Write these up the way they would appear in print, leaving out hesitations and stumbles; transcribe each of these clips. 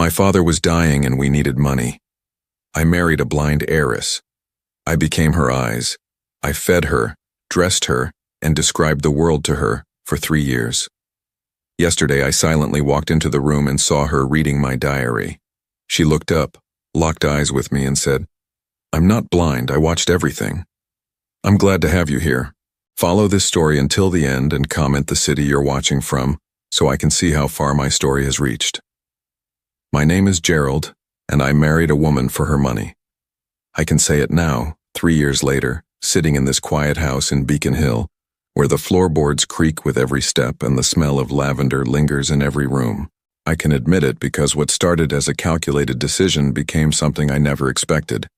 My father was dying and we needed money. I married a blind heiress. I became her eyes. I fed her, dressed her, and described the world to her for 3 years. Yesterday I silently walked into the room and saw her reading my diary. She looked up, locked eyes with me and said, "I'm not blind, I watched everything. I'm glad to have you here. Follow this story until the end and comment the city you're watching from so I can see how far my story has reached. My name is Gerald, and I married a woman for her money. I can say it now, 3 years later, sitting in this quiet house in Beacon Hill, where the floorboards creak with every step and the smell of lavender lingers in every room. I can admit it because what started as a calculated decision became something I never expected.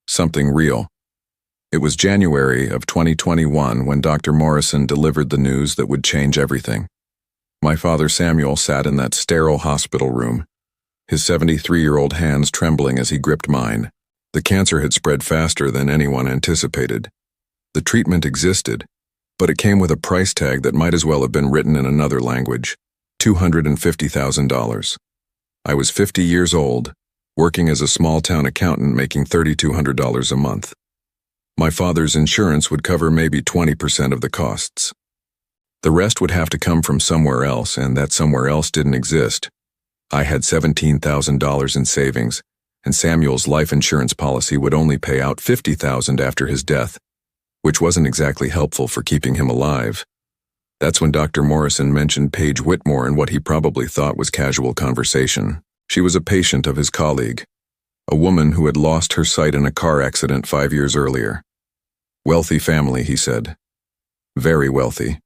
Something real. It was January of 2021 when Dr. Morrison delivered the news that would change everything. My father Samuel sat in that sterile hospital room, his 73-year-old hands trembling as he gripped mine. The cancer had spread faster than anyone anticipated. The treatment existed, but it came with a price tag that might as well have been written in another language, $250,000. I was 50 years old, working as a small-town accountant making $3,200 a month. My father's insurance would cover maybe 20% of the costs. The rest would have to come from somewhere else, and that somewhere else didn't exist. I had $17,000 in savings, and Samuel's life insurance policy would only pay out $50,000 after his death, which wasn't exactly helpful for keeping him alive. That's when Dr. Morrison mentioned Paige Whitmore in what he probably thought was casual conversation. She was a patient of his colleague, a woman who had lost her sight in a car accident 5 years earlier. Wealthy family, he said. Very wealthy.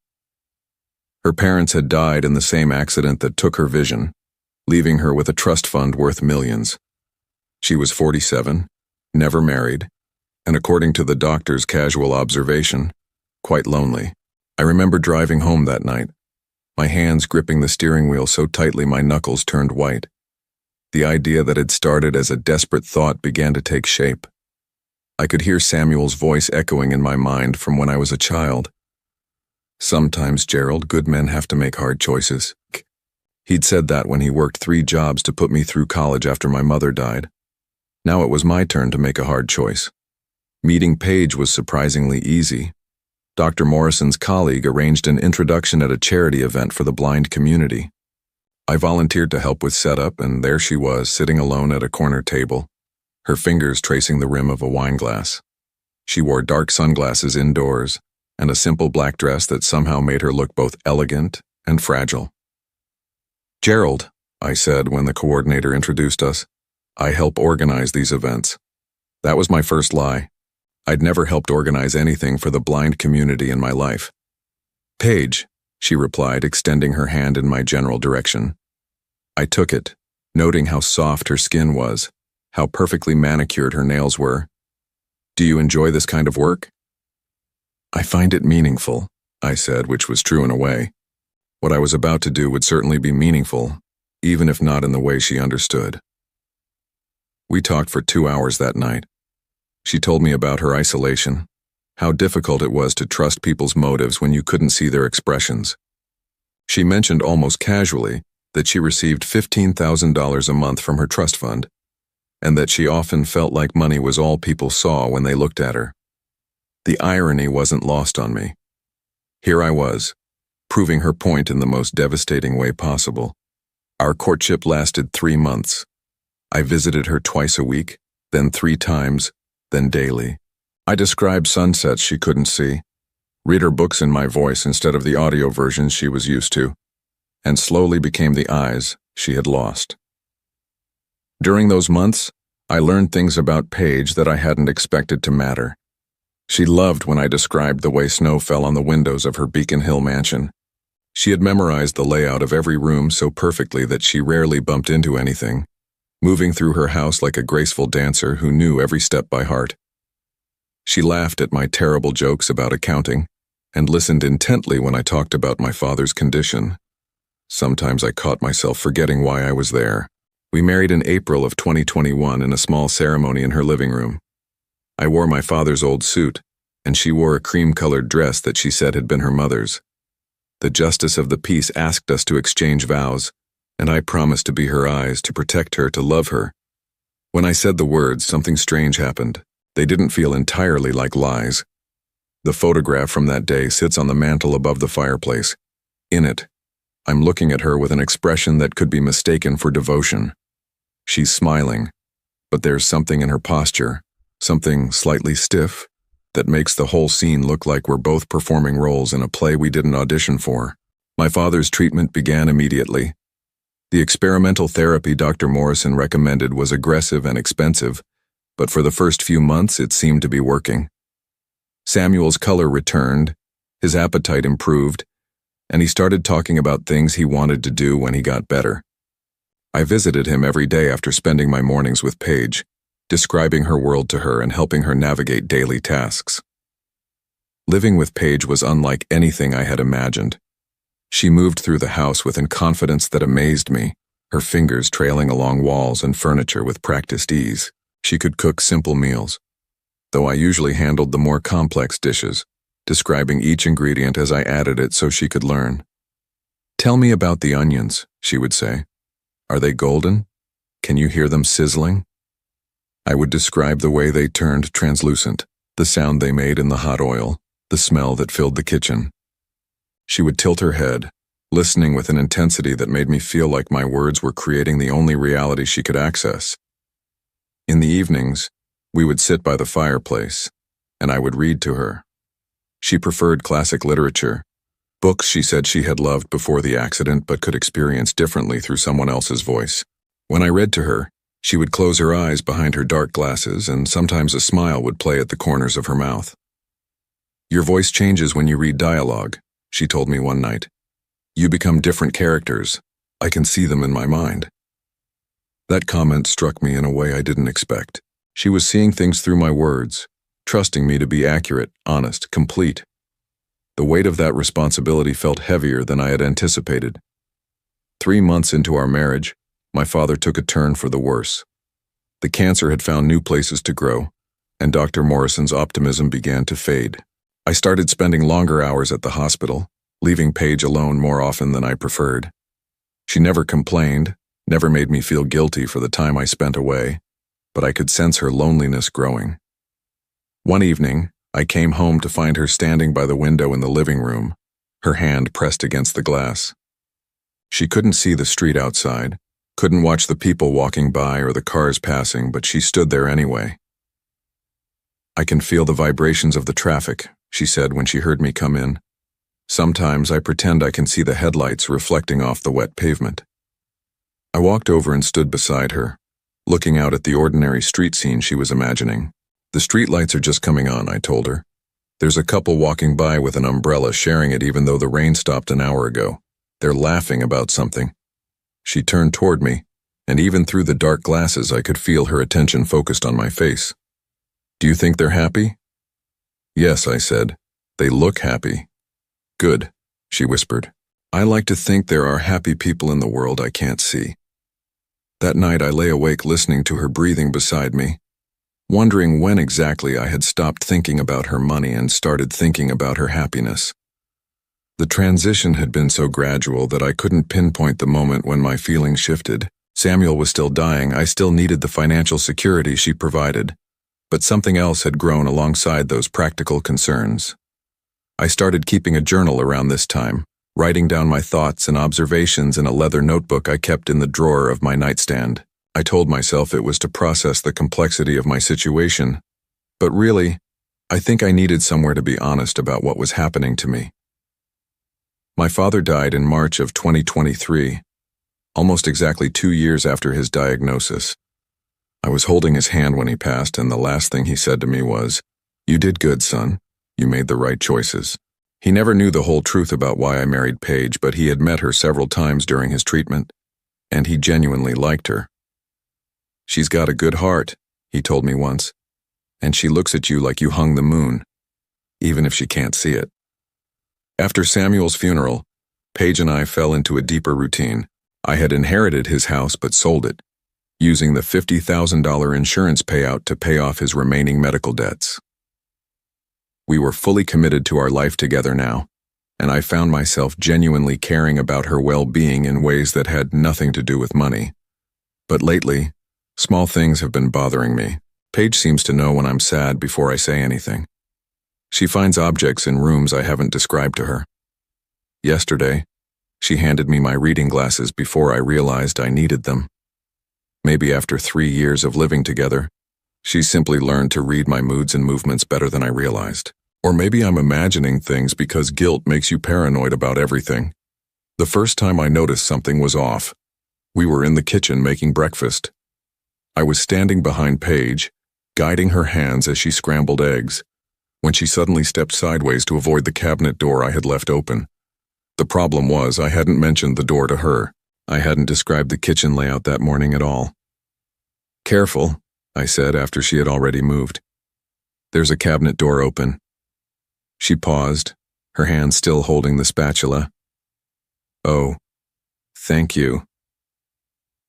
Her parents had died in the same accident that took her vision, leaving her with a trust fund worth millions. She was 47, never married, and according to the doctor's casual observation, quite lonely. I remember driving home that night, my hands gripping the steering wheel so tightly my knuckles turned white. The idea that had started as a desperate thought began to take shape. I could hear Samuel's voice echoing in my mind from when I was a child. Sometimes, Gerald, good men have to make hard choices. He'd said that when he worked 3 jobs to put me through college after my mother died. Now it was my turn to make a hard choice. Meeting Paige was surprisingly easy. Dr. Morrison's colleague arranged an introduction at a charity event for the blind community. I volunteered to help with setup, and there she was, sitting alone at a corner table, her fingers tracing the rim of a wine glass. She wore dark sunglasses indoors, and a simple black dress that somehow made her look both elegant and fragile. "Gerald," I said when the coordinator introduced us, "I help organize these events." That was my first lie. I'd never helped organize anything for the blind community in my life. "Paige," she replied, extending her hand in my general direction. I took it, noting how soft her skin was, how perfectly manicured her nails were. "Do you enjoy this kind of work?" "I find it meaningful," I said, which was true in a way. What I was about to do would certainly be meaningful, even if not in the way she understood. We talked for 2 hours that night. She told me about her isolation, how difficult it was to trust people's motives when you couldn't see their expressions. She mentioned almost casually that she received $15,000 a month from her trust fund, and that she often felt like money was all people saw when they looked at her. The irony wasn't lost on me. Here I was, proving her point in the most devastating way possible. Our courtship lasted 3 months. I visited her twice a week, then 3 times, then daily. I described sunsets she couldn't see, read her books in my voice instead of the audio versions she was used to, and slowly became the eyes she had lost. During those months, I learned things about Paige that I hadn't expected to matter. She loved when I described the way snow fell on the windows of her Beacon Hill mansion. She had memorized the layout of every room so perfectly that she rarely bumped into anything, moving through her house like a graceful dancer who knew every step by heart. She laughed at my terrible jokes about accounting and listened intently when I talked about my father's condition. Sometimes I caught myself forgetting why I was there. We married in April of 2021 in a small ceremony in her living room. I wore my father's old suit, and she wore a cream-colored dress that she said had been her mother's. The justice of the peace asked us to exchange vows, and I promised to be her eyes, to protect her, to love her. When I said the words, something strange happened. They didn't feel entirely like lies. The photograph from that day sits on the mantel above the fireplace. In it, I'm looking at her with an expression that could be mistaken for devotion. She's smiling, but there's something in her posture, something slightly stiff, that makes the whole scene look like we're both performing roles in a play we didn't audition for. My father's treatment began immediately. The experimental therapy Dr. Morrison recommended was aggressive and expensive, but for the first few months it seemed to be working. Samuel's color returned, his appetite improved, and he started talking about things he wanted to do when he got better. I visited him every day after spending my mornings with Paige, describing her world to her and helping her navigate daily tasks. Living with Paige was unlike anything I had imagined. She moved through the house with a confidence that amazed me, her fingers trailing along walls and furniture with practiced ease. She could cook simple meals, though I usually handled the more complex dishes, describing each ingredient as I added it so she could learn. "Tell me about the onions," she would say. "Are they golden? Can you hear them sizzling?" I would describe the way they turned translucent, the sound they made in the hot oil, the smell that filled the kitchen. She would tilt her head, listening with an intensity that made me feel like my words were creating the only reality she could access. In the evenings, we would sit by the fireplace, and I would read to her. She preferred classic literature, books she said she had loved before the accident but could experience differently through someone else's voice. When I read to her, she would close her eyes behind her dark glasses, and sometimes a smile would play at the corners of her mouth. "Your voice changes when you read dialogue," she told me one night. "You become different characters. I can see them in my mind." That comment struck me in a way I didn't expect. She was seeing things through my words, trusting me to be accurate, honest, complete. The weight of that responsibility felt heavier than I had anticipated. 3 months into our marriage, my father took a turn for the worse. The cancer had found new places to grow, and Dr. Morrison's optimism began to fade. I started spending longer hours at the hospital, leaving Paige alone more often than I preferred. She never complained, never made me feel guilty for the time I spent away, but I could sense her loneliness growing. One evening, I came home to find her standing by the window in the living room, her hand pressed against the glass. She couldn't see the street outside, couldn't watch the people walking by or the cars passing, but she stood there anyway. "I can feel the vibrations of the traffic," she said when she heard me come in. "Sometimes I pretend I can see the headlights reflecting off the wet pavement." I walked over and stood beside her, looking out at the ordinary street scene she was imagining. "The streetlights are just coming on," I told her. "There's a couple walking by with an umbrella sharing it even though the rain stopped an hour ago. They're laughing about something." She turned toward me, and even through the dark glasses I could feel her attention focused on my face. "Do you think they're happy?" "Yes," I said. "They look happy." "Good," she whispered. "I like to think there are happy people in the world I can't see." That night I lay awake listening to her breathing beside me, wondering when exactly I had stopped thinking about her money and started thinking about her happiness. The transition had been so gradual that I couldn't pinpoint the moment when my feelings shifted. Samuel was still dying, I still needed the financial security she provided, but something else had grown alongside those practical concerns. I started keeping a journal around this time, writing down my thoughts and observations in a leather notebook I kept in the drawer of my nightstand. I told myself it was to process the complexity of my situation, but really, I think I needed somewhere to be honest about what was happening to me. My father died in March of 2023, almost exactly 2 years after his diagnosis. I was holding his hand when he passed, and the last thing he said to me was, "You did good, son. You made the right choices." He never knew the whole truth about why I married Paige, but he had met her several times during his treatment, and he genuinely liked her. "She's got a good heart," he told me once, "and she looks at you like you hung the moon, even if she can't see it." After Samuel's funeral, Paige and I fell into a deeper routine. I had inherited his house but sold it, using the $50,000 insurance payout to pay off his remaining medical debts. We were fully committed to our life together now, and I found myself genuinely caring about her well-being in ways that had nothing to do with money. But lately, small things have been bothering me. Paige seems to know when I'm sad before I say anything. She finds objects in rooms I haven't described to her. Yesterday, she handed me my reading glasses before I realized I needed them. Maybe after 3 years of living together, she simply learned to read my moods and movements better than I realized. Or maybe I'm imagining things because guilt makes you paranoid about everything. The first time I noticed something was off, we were in the kitchen making breakfast. I was standing behind Paige, guiding her hands as she scrambled eggs, when she suddenly stepped sideways to avoid the cabinet door I had left open. The problem was I hadn't mentioned the door to her. I hadn't described the kitchen layout that morning at all. "Careful," I said after she had already moved. "There's a cabinet door open." She paused, her hand still holding the spatula. "Oh, thank you."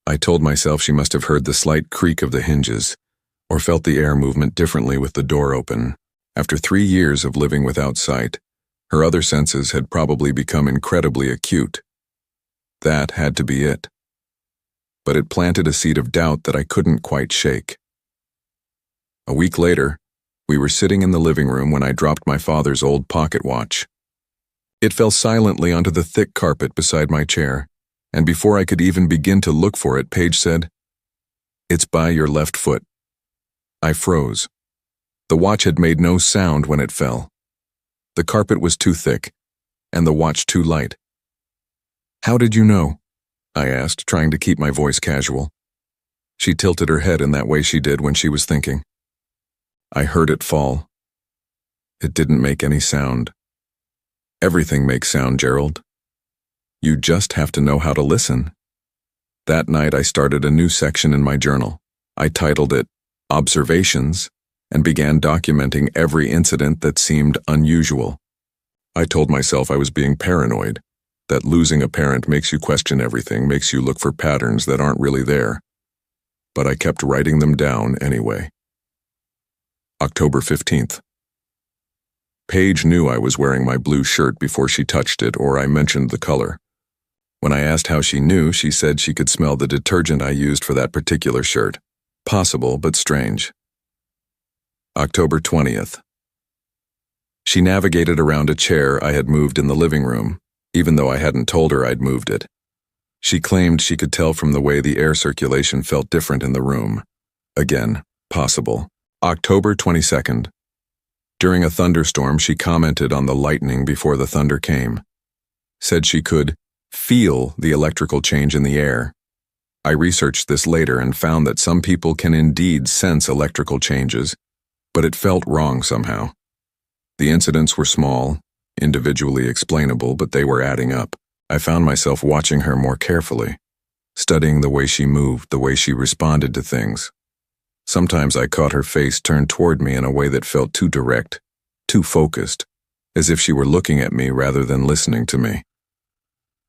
I told myself she must have heard the slight creak of the hinges, or felt the air movement differently with the door open. After 3 years of living without sight, her other senses had probably become incredibly acute. That had to be it. But it planted a seed of doubt that I couldn't quite shake. A week later, we were sitting in the living room when I dropped my father's old pocket watch. It fell silently onto the thick carpet beside my chair, and before I could even begin to look for it, Paige said, "It's by your left foot." I froze. The watch had made no sound when it fell. The carpet was too thick, and the watch too light. "How did you know?" I asked, trying to keep my voice casual. She tilted her head in that way she did when she was thinking. "I heard it fall. It didn't make any sound." "Everything makes sound, Gerald. You just have to know how to listen." That night I started a new section in my journal. I titled it Observations and began documenting every incident that seemed unusual. I told myself I was being paranoid, that losing a parent makes you question everything, makes you look for patterns that aren't really there. But I kept writing them down anyway. October 15th. Paige knew I was wearing my blue shirt before she touched it or I mentioned the color. When I asked how she knew, she said she could smell the detergent I used for that particular shirt. Possible, but strange. October 20th. She navigated around a chair I had moved in the living room, even though I hadn't told her I'd moved it. She claimed she could tell from the way the air circulation felt different in the room. Again, possible. October 22nd. During a thunderstorm, she commented on the lightning before the thunder came. Said she could feel the electrical change in the air. I researched this later and found that some people can indeed sense electrical changes, but it felt wrong somehow. The incidents were small, individually explainable, but they were adding up. I found myself watching her more carefully, studying the way she moved, the way she responded to things. Sometimes I caught her face turned toward me in a way that felt too direct, too focused, as if she were looking at me rather than listening to me.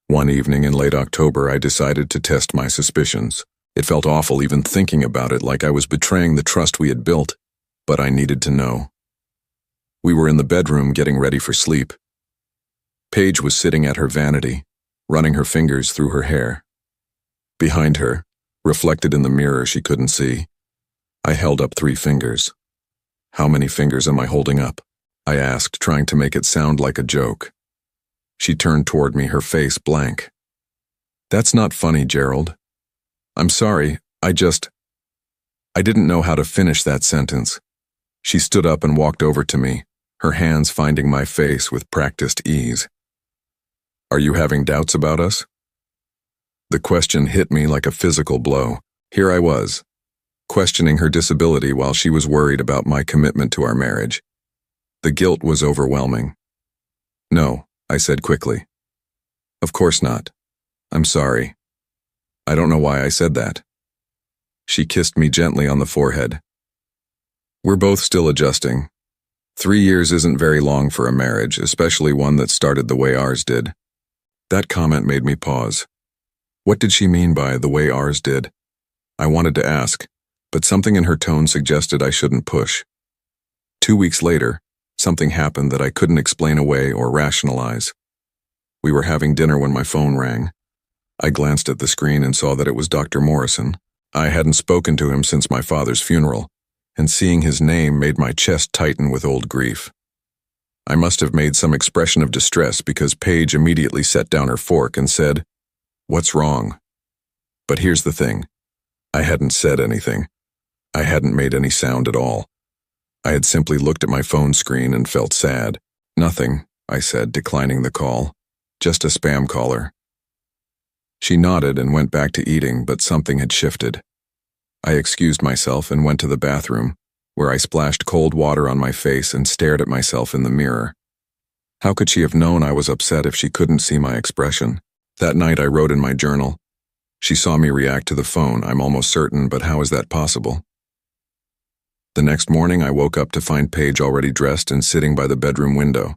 One evening in late October, I decided to test my suspicions. It felt awful even thinking about it, like I was betraying the trust we had built, but I needed to know. We were in the bedroom getting ready for sleep. Paige was sitting at her vanity, running her fingers through her hair. Behind her, reflected in the mirror she couldn't see, I held up 3 fingers. "How many fingers am I holding up?" I asked, trying to make it sound like a joke. She turned toward me, her face blank. "That's not funny, Gerald. I'm sorry, I didn't know how to finish that sentence." She stood up and walked over to me, her hands finding my face with practiced ease. "Are you having doubts about us?" The question hit me like a physical blow. Here I was, questioning her disability while she was worried about my commitment to our marriage. The guilt was overwhelming. "No," I said quickly. "Of course not. I'm sorry. I don't know why I said that." She kissed me gently on the forehead. "We're both still adjusting. 3 years isn't very long for a marriage, especially one that started the way ours did." That comment made me pause. What did she mean by the way ours did? I wanted to ask, but something in her tone suggested I shouldn't push. 2 weeks later, something happened that I couldn't explain away or rationalize. We were having dinner when my phone rang. I glanced at the screen and saw that it was Dr. Morrison. I hadn't spoken to him since my father's funeral, and seeing his name made my chest tighten with old grief. I must have made some expression of distress because Paige immediately set down her fork and said, "What's wrong?" But here's the thing. I hadn't said anything. I hadn't made any sound at all. I had simply looked at my phone screen and felt sad. "Nothing," I said, declining the call. "Just a spam caller." She nodded and went back to eating, but something had shifted. I excused myself and went to the bathroom, where I splashed cold water on my face and stared at myself in the mirror. How could she have known I was upset if she couldn't see my expression? That night I wrote in my journal, "She saw me react to the phone, I'm almost certain, but how is that possible?" The next morning I woke up to find Paige already dressed and sitting by the bedroom window.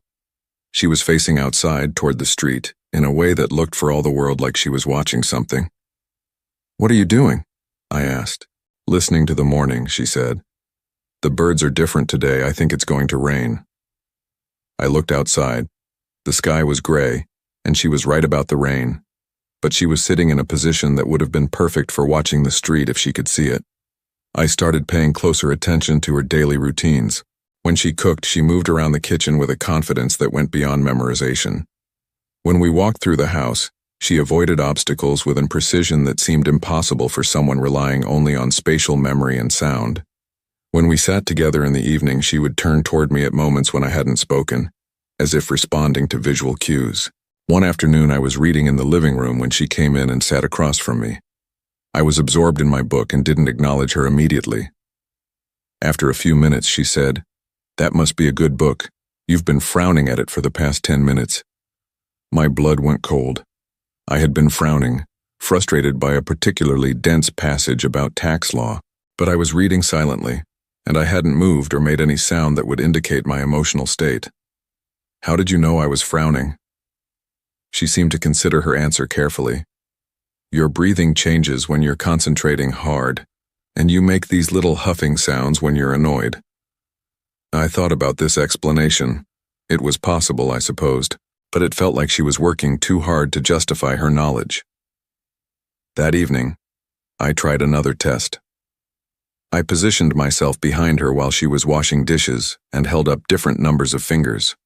She was facing outside toward the street, in a way that looked for all the world like she was watching something. "What are you doing?" I asked. "Listening to the morning," she said. "The birds are different today. I think it's going to rain." I looked outside. The sky was gray, and she was right about the rain, but she was sitting in a position that would have been perfect for watching the street if she could see it. I started paying closer attention to her daily routines. When she cooked, she moved around the kitchen with a confidence that went beyond memorization. When we walked through the house, she avoided obstacles with a precision that seemed impossible for someone relying only on spatial memory and sound. When we sat together in the evening, she would turn toward me at moments when I hadn't spoken, as if responding to visual cues. One afternoon I was reading in the living room when she came in and sat across from me. I was absorbed in my book and didn't acknowledge her immediately. After a few minutes, she said, "That must be a good book. You've been frowning at it for the past 10 minutes. My blood went cold. I had been frowning, frustrated by a particularly dense passage about tax law, but I was reading silently, and I hadn't moved or made any sound that would indicate my emotional state. "How did you know I was frowning?" She seemed to consider her answer carefully. "Your breathing changes when you're concentrating hard, and you make these little huffing sounds when you're annoyed." I thought about this explanation. It was possible, I supposed, but it felt like she was working too hard to justify her knowledge. That evening, I tried another test. I positioned myself behind her while she was washing dishes and held up different numbers of fingers.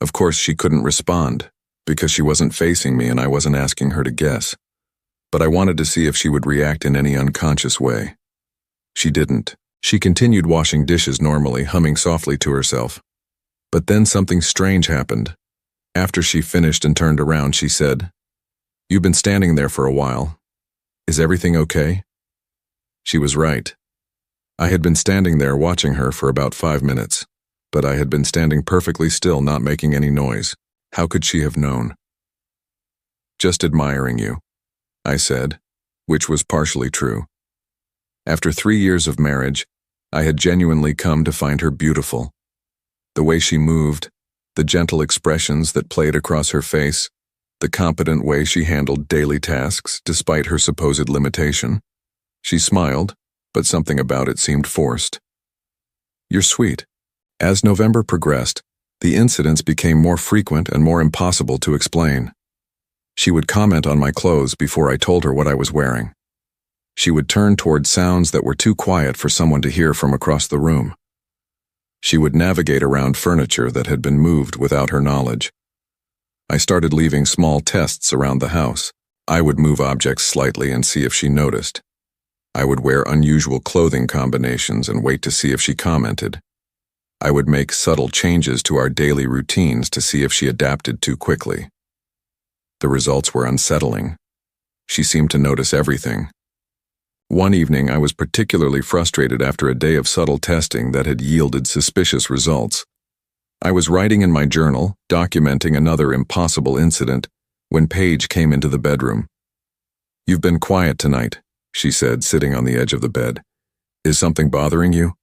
Of course, she couldn't respond, because she wasn't facing me and I wasn't asking her to guess. But I wanted to see if she would react in any unconscious way. She didn't. She continued washing dishes normally, humming softly to herself. But then something strange happened. After she finished and turned around, she said, "You've been standing there for a while. Is everything okay?" She was right. I had been standing there watching her for about 5 minutes, but I had been standing perfectly still, not making any noise. How could she have known? "Just admiring you," I said, which was partially true. After 3 years of marriage, I had genuinely come to find her beautiful. The way she moved, the gentle expressions that played across her face, the competent way she handled daily tasks despite her supposed limitation. She smiled, but something about it seemed forced. "You're sweet." As November progressed, the incidents became more frequent and more impossible to explain. She would comment on my clothes before I told her what I was wearing. She would turn toward sounds that were too quiet for someone to hear from across the room. She would navigate around furniture that had been moved without her knowledge. I started leaving small tests around the house. I would move objects slightly and see if she noticed. I would wear unusual clothing combinations and wait to see if she commented. I would make subtle changes to our daily routines to see if she adapted too quickly. The results were unsettling. She seemed to notice everything. One evening, I was particularly frustrated after a day of subtle testing that had yielded suspicious results. I was writing in my journal, documenting another impossible incident, when Paige came into the bedroom. "You've been quiet tonight," she said, sitting on the edge of the bed. "Is something bothering you?"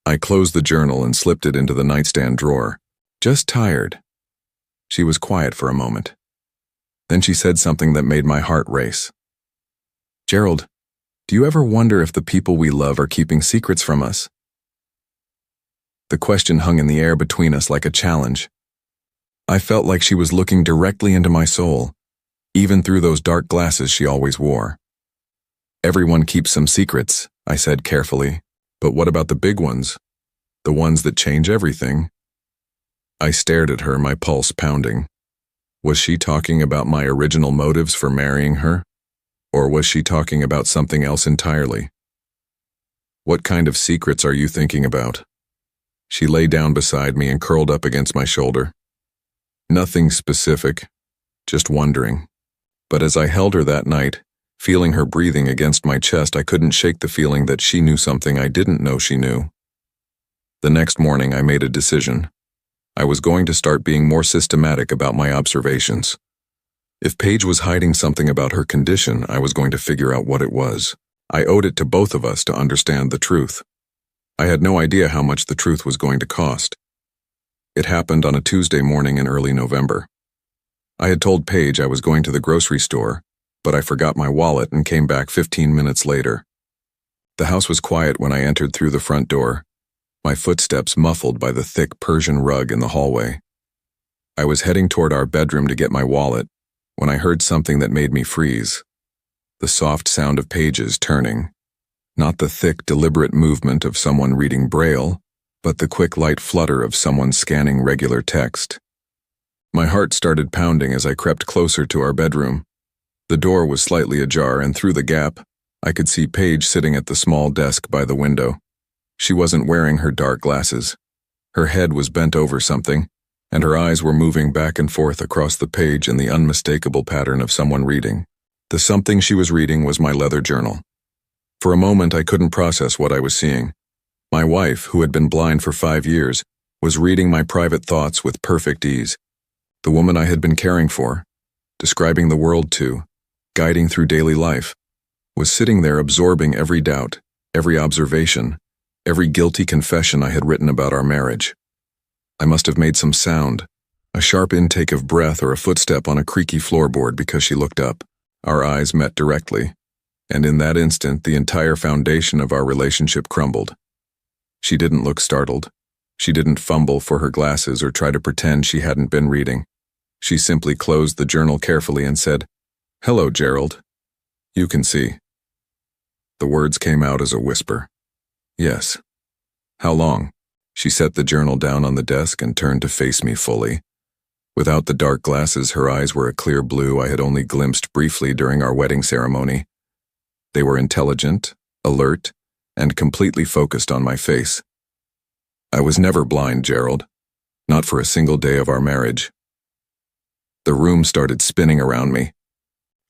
I closed the journal and slipped it into the nightstand drawer. "Just tired." She was quiet for a moment. Then she said something that made my heart race. "Gerald, do you ever wonder if the people we love are keeping secrets from us?" The question hung in the air between us like a challenge. I felt like she was looking directly into my soul, even through those dark glasses she always wore. Everyone keeps some secrets, I said carefully, but what about the big ones? The ones that change everything? I stared at her, my pulse pounding. Was she talking about my original motives for marrying her? Or was she talking about something else entirely? What kind of secrets are you thinking about? She lay down beside me and curled up against my shoulder. Nothing specific, just wondering. But as I held her that night, feeling her breathing against my chest, I couldn't shake the feeling that she knew something I didn't know she knew. The next morning, I made a decision. I was going to start being more systematic about my observations. If Paige was hiding something about her condition, I was going to figure out what it was. I owed it to both of us to understand the truth. I had no idea how much the truth was going to cost. It happened on a Tuesday morning in early November. I had told Paige I was going to the grocery store, but I forgot my wallet and came back 15 minutes later. The house was quiet when I entered through the front door, my footsteps muffled by the thick Persian rug in the hallway. I was heading toward our bedroom to get my wallet when I heard something that made me freeze. The soft sound of pages turning. Not the thick, deliberate movement of someone reading Braille, but the quick, light flutter of someone scanning regular text. My heart started pounding as I crept closer to our bedroom. The door was slightly ajar, and through the gap, I could see Paige sitting at the small desk by the window. She wasn't wearing her dark glasses. Her head was bent over something, and her eyes were moving back and forth across the page in the unmistakable pattern of someone reading. The something she was reading was my leather journal. For a moment, I couldn't process what I was seeing. My wife, who had been blind for 5 years, was reading my private thoughts with perfect ease. The woman I had been caring for, describing the world to, guiding through daily life, was sitting there absorbing every doubt, every observation, every guilty confession I had written about our marriage. I must have made some sound, a sharp intake of breath or a footstep on a creaky floorboard, because she looked up. Our eyes met directly, and in that instant the entire foundation of our relationship crumbled. She didn't look startled. She didn't fumble for her glasses or try to pretend she hadn't been reading. She simply closed the journal carefully and said, "Hello, Gerald. You can see." The words came out as a whisper. "Yes." "How long?" She set the journal down on the desk and turned to face me fully. Without the dark glasses, her eyes were a clear blue I had only glimpsed briefly during our wedding ceremony. They were intelligent, alert, and completely focused on my face. I was never blind, Gerald. Not for a single day of our marriage. The room started spinning around me.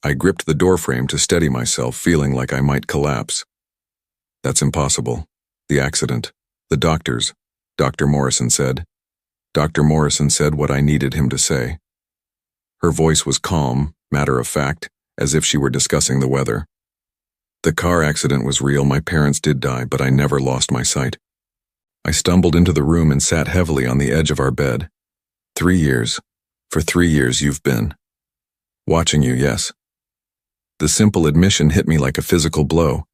I gripped the doorframe to steady myself, feeling like I might collapse. "That's impossible. The accident. The doctors," Dr. Morrison said. Dr. Morrison said what I needed him to say. Her voice was calm, matter-of-fact, as if she were discussing the weather. "The car accident was real. My parents did die, but I never lost my sight." I stumbled into the room and sat heavily on the edge of our bed. 3 years. For 3 years you've been. Watching you, yes. The simple admission hit me like a physical blow.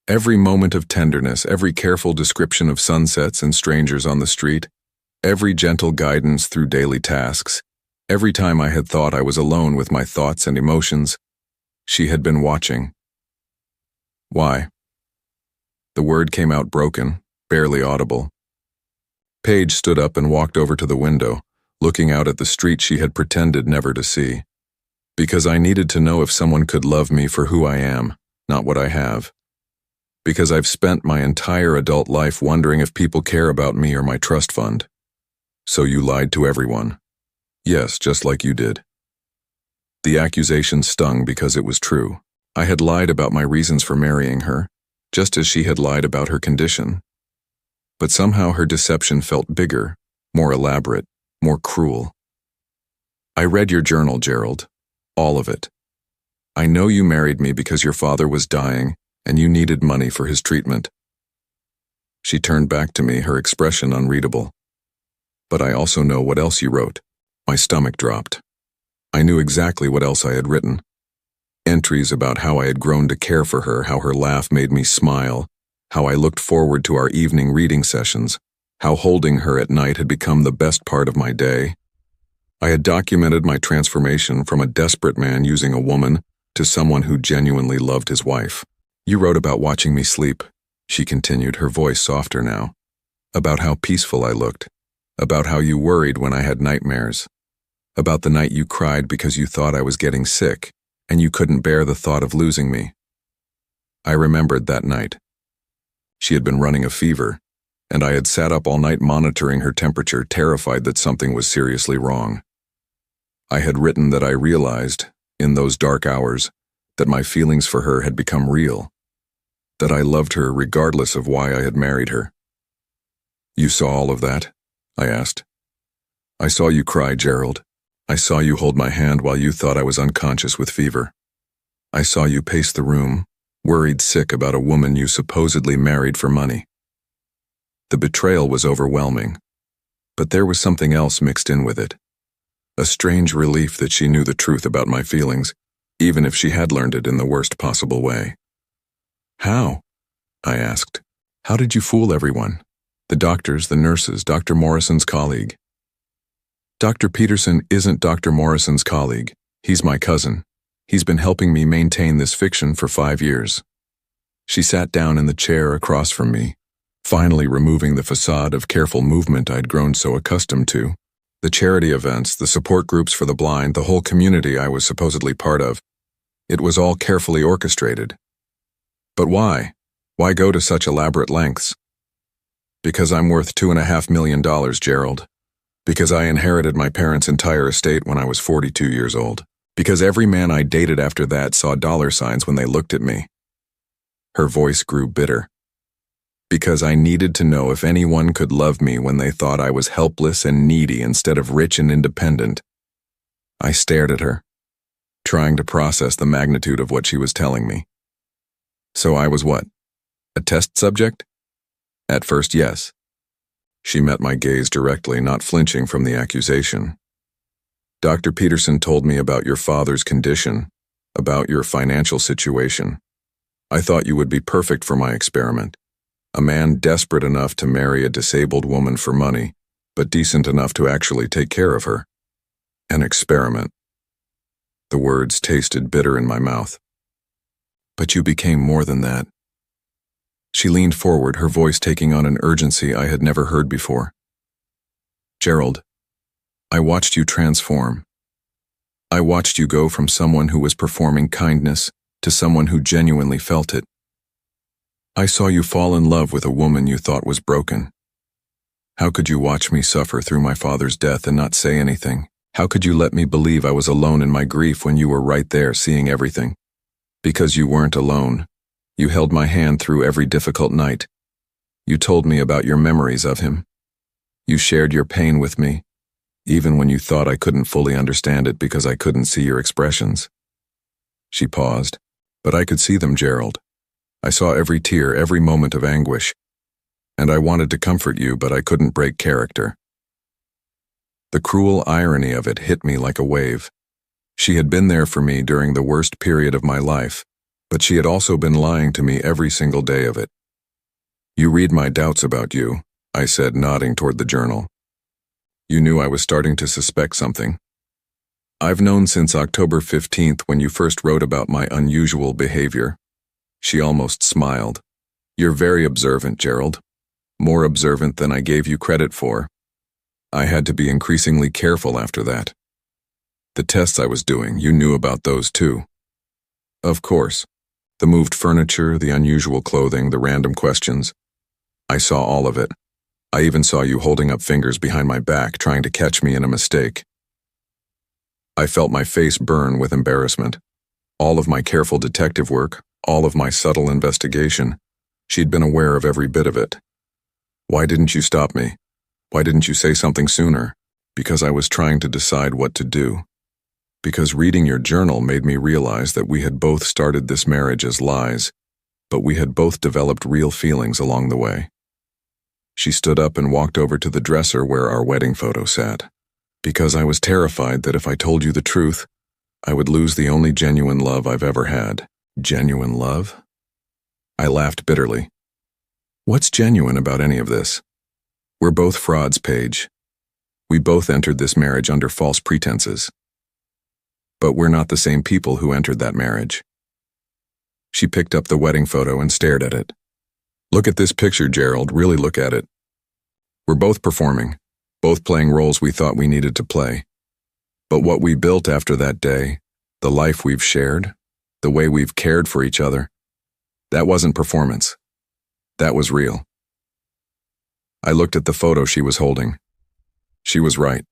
Every moment of tenderness, every careful description of sunsets and strangers on the street, every gentle guidance through daily tasks, every time I had thought I was alone with my thoughts and emotions, she had been watching. Why? The word came out broken, barely audible. Paige stood up and walked over to the window, looking out at the street she had pretended never to see. Because I needed to know if someone could love me for who I am, not what I have. Because I've spent my entire adult life wondering if people care about me or my trust fund. "So you lied to everyone." "Yes, just like you did." The accusation stung because it was true. I had lied about my reasons for marrying her, just as she had lied about her condition. But somehow her deception felt bigger, more elaborate, more cruel. "I read your journal, Gerald. All of it. I know you married me because your father was dying and you needed money for his treatment." She turned back to me, her expression unreadable. "But I also know what else you wrote." My stomach dropped. I knew exactly what else I had written. Entries about how I had grown to care for her, how her laugh made me smile, how I looked forward to our evening reading sessions, how holding her at night had become the best part of my day. I had documented my transformation from a desperate man using a woman to someone who genuinely loved his wife. You wrote about watching me sleep, she continued, her voice softer now. About how peaceful I looked. About how you worried when I had nightmares. About the night you cried because you thought I was getting sick, and you couldn't bear the thought of losing me. I remembered that night. She had been running a fever, and I had sat up all night monitoring her temperature, terrified that something was seriously wrong. I had written that I realized, in those dark hours, that my feelings for her had become real, that I loved her regardless of why I had married her. You saw all of that? I asked. I saw you cry, Gerald. I saw you hold my hand while you thought I was unconscious with fever. I saw you pace the room, worried sick about a woman you supposedly married for money. The betrayal was overwhelming, but there was something else mixed in with it. A strange relief that she knew the truth about my feelings, even if she had learned it in the worst possible way. How? I asked. How did you fool everyone? The doctors, the nurses, Dr. Morrison's colleague. Dr. Peterson isn't Dr. Morrison's colleague. He's my cousin. He's been helping me maintain this fiction for 5 years. She sat down in the chair across from me, finally removing the facade of careful movement I'd grown so accustomed to. The charity events, the support groups for the blind, the whole community I was supposedly part of. It was all carefully orchestrated. But why? Why go to such elaborate lengths? Because I'm worth $2.5 million, Gerald. Because I inherited my parents' entire estate when I was 42 years old. Because every man I dated after that saw dollar signs when they looked at me. Her voice grew bitter. Because I needed to know if anyone could love me when they thought I was helpless and needy instead of rich and independent. I stared at her, trying to process the magnitude of what she was telling me. So I was what? A test subject? At first, yes. She met my gaze directly, not flinching from the accusation. Dr. Peterson told me about your father's condition, about your financial situation. I thought you would be perfect for my experiment. A man desperate enough to marry a disabled woman for money, but decent enough to actually take care of her. An experiment. The words tasted bitter in my mouth. But you became more than that. She leaned forward, her voice taking on an urgency I had never heard before. Gerald, I watched you transform. I watched you go from someone who was performing kindness to someone who genuinely felt it. I saw you fall in love with a woman you thought was broken. How could you watch me suffer through my father's death and not say anything? How could you let me believe I was alone in my grief when you were right there seeing everything? Because you weren't alone. You held my hand through every difficult night. You told me about your memories of him. You shared your pain with me, even when you thought I couldn't fully understand it because I couldn't see your expressions. She paused, but I could see them, Gerald. I saw every tear, every moment of anguish, and I wanted to comfort you, but I couldn't break character. The cruel irony of it hit me like a wave. She had been there for me during the worst period of my life, but she had also been lying to me every single day of it. You read my doubts about you, I said, nodding toward the journal. You knew I was starting to suspect something. I've known since October 15th when you first wrote about my unusual behavior. She almost smiled. You're very observant, Gerald. More observant than I gave you credit for. I had to be increasingly careful after that. The tests I was doing, you knew about those too. Of course. The moved furniture, the unusual clothing, the random questions. I saw all of it. I even saw you holding up fingers behind my back, trying to catch me in a mistake. I felt my face burn with embarrassment. All of my careful detective work, all of my subtle investigation, she'd been aware of every bit of it. Why didn't you stop me? Why didn't you say something sooner? Because I was trying to decide what to do. Because reading your journal made me realize that we had both started this marriage as lies, but we had both developed real feelings along the way. She stood up and walked over to the dresser where our wedding photo sat. Because I was terrified that if I told you the truth, I would lose the only genuine love I've ever had. Genuine love? I laughed bitterly. What's genuine about any of this? We're both frauds, Paige. We both entered this marriage under false pretenses. But we're not the same people who entered that marriage. She picked up the wedding photo and stared at it. Look at this picture, Gerald, really look at it. We're both performing, both playing roles we thought we needed to play. But what we built after that day, the life we've shared, the way we've cared for each other, that wasn't performance. That was real. I looked at the photo she was holding. She was right.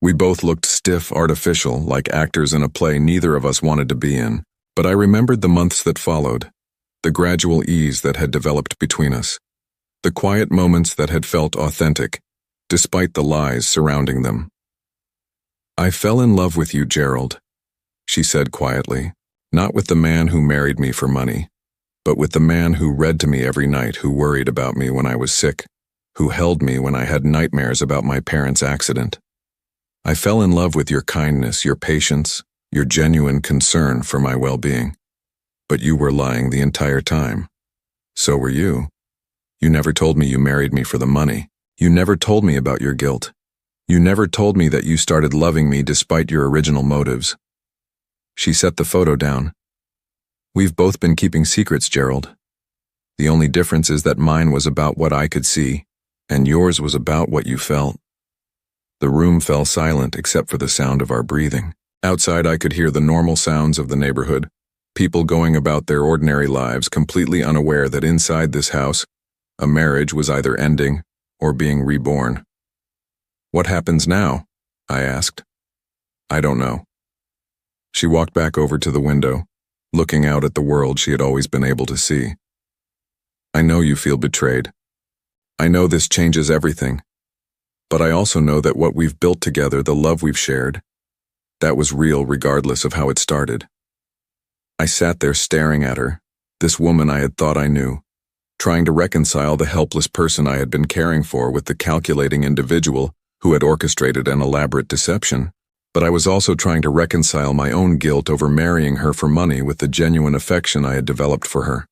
We both looked stiff, artificial, like actors in a play neither of us wanted to be in. But I remembered the months that followed, the gradual ease that had developed between us, the quiet moments that had felt authentic, despite the lies surrounding them. I fell in love with you, Gerald, she said quietly, not with the man who married me for money, but with the man who read to me every night, who worried about me when I was sick, who held me when I had nightmares about my parents' accident. I fell in love with your kindness, your patience, your genuine concern for my well-being. But you were lying the entire time. So were you. You never told me you married me for the money. You never told me about your guilt. You never told me that you started loving me despite your original motives. She set the photo down. We've both been keeping secrets, Gerald. The only difference is that mine was about what I could see, and yours was about what you felt. The room fell silent except for the sound of our breathing. Outside, I could hear the normal sounds of the neighborhood, people going about their ordinary lives, completely unaware that inside this house, a marriage was either ending or being reborn. What happens now? I asked. I don't know. She walked back over to the window, looking out at the world she had always been able to see. I know you feel betrayed. I know this changes everything. But I also know that what we've built together, the love we've shared, that was real regardless of how it started. I sat there staring at her, this woman I had thought I knew, trying to reconcile the helpless person I had been caring for with the calculating individual who had orchestrated an elaborate deception. But I was also trying to reconcile my own guilt over marrying her for money with the genuine affection I had developed for her.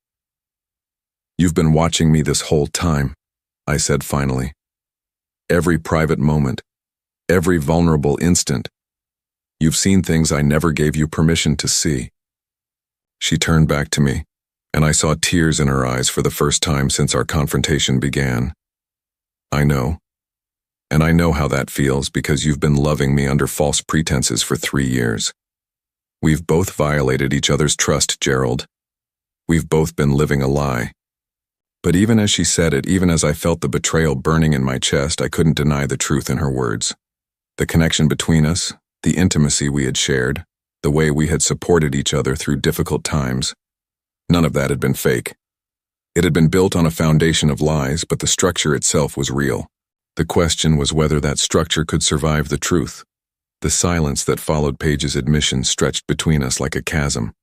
You've been watching me this whole time, I said finally. Every private moment, every vulnerable instant. You've seen things I never gave you permission to see. She turned back to me, and I saw tears in her eyes for the first time since our confrontation began. I know. And I know how that feels because you've been loving me under false pretenses for 3 years. We've both violated each other's trust, Gerald. We've both been living a lie. But even as she said it, even as I felt the betrayal burning in my chest, I couldn't deny the truth in her words. The connection between us, the intimacy we had shared, the way we had supported each other through difficult times, none of that had been fake. It had been built on a foundation of lies, but the structure itself was real. The question was whether that structure could survive the truth. The silence that followed Paige's admission stretched between us like a chasm.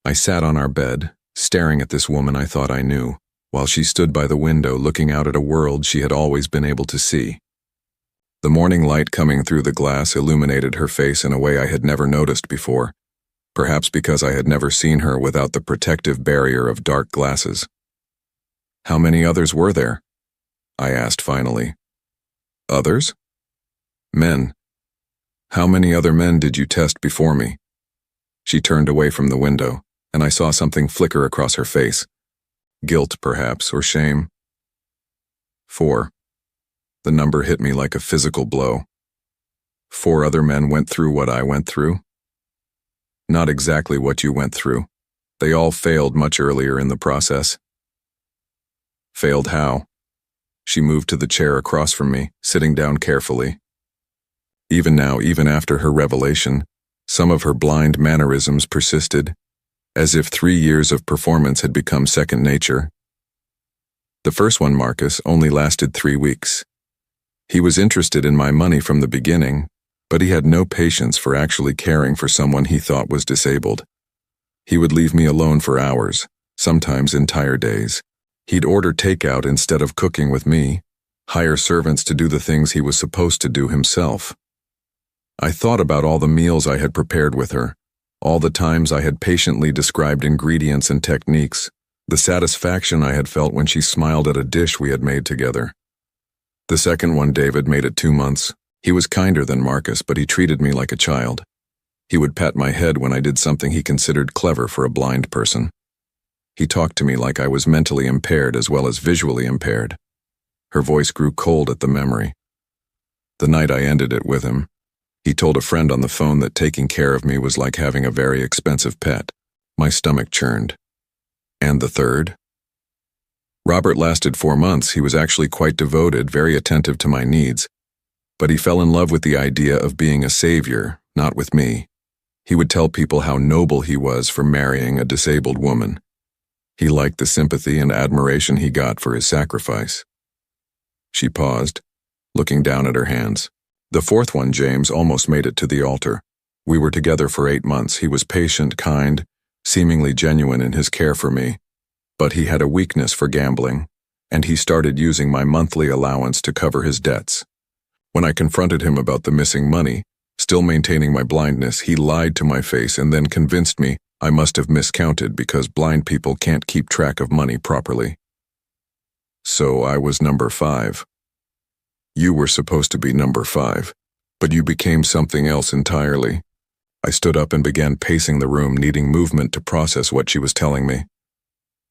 I sat on our bed, staring at this woman I thought I knew, while she stood by the window looking out at a world she had always been able to see. The morning light coming through the glass illuminated her face in a way I had never noticed before, perhaps because I had never seen her without the protective barrier of dark glasses. How many others were there? I asked finally. Others? Men. How many other men did you test before me? She turned away from the window, and I saw something flicker across her face. Guilt, perhaps, or shame. 4. The number hit me like a physical blow. 4 other men went through what I went through. Not exactly what you went through. They all failed much earlier in the process. Failed how? She moved to the chair across from me, sitting down carefully. Even now, even after her revelation, some of her blind mannerisms persisted, as if 3 years of performance had become second nature. The first one, Marcus, only lasted 3 weeks. He was interested in my money from the beginning, but he had no patience for actually caring for someone he thought was disabled. He would leave me alone for hours, sometimes entire days. He'd order takeout instead of cooking with me, hire servants to do the things he was supposed to do himself. I thought about all the meals I had prepared with her, all the times I had patiently described ingredients and techniques, the satisfaction I had felt when she smiled at a dish we had made together. The second one, David, made it 2 months. He was kinder than Marcus, but he treated me like a child. He would pat my head when I did something he considered clever for a blind person. He talked to me like I was mentally impaired as well as visually impaired. Her voice grew cold at the memory. The night I ended it with him, he told a friend on the phone that taking care of me was like having a very expensive pet. My stomach churned. And the third? Robert lasted 4 months. He was actually quite devoted, very attentive to my needs. But he fell in love with the idea of being a savior, not with me. He would tell people how noble he was for marrying a disabled woman. He liked the sympathy and admiration he got for his sacrifice. She paused, looking down at her hands. The fourth one, James, almost made it to the altar. We were together for 8 months. He was patient, kind, seemingly genuine in his care for me. But he had a weakness for gambling, and he started using my monthly allowance to cover his debts. When I confronted him about the missing money, still maintaining my blindness, he lied to my face and then convinced me I must have miscounted because blind people can't keep track of money properly. So I was number 5. You were supposed to be number 5, but you became something else entirely. I stood up and began pacing the room, needing movement to process what she was telling me.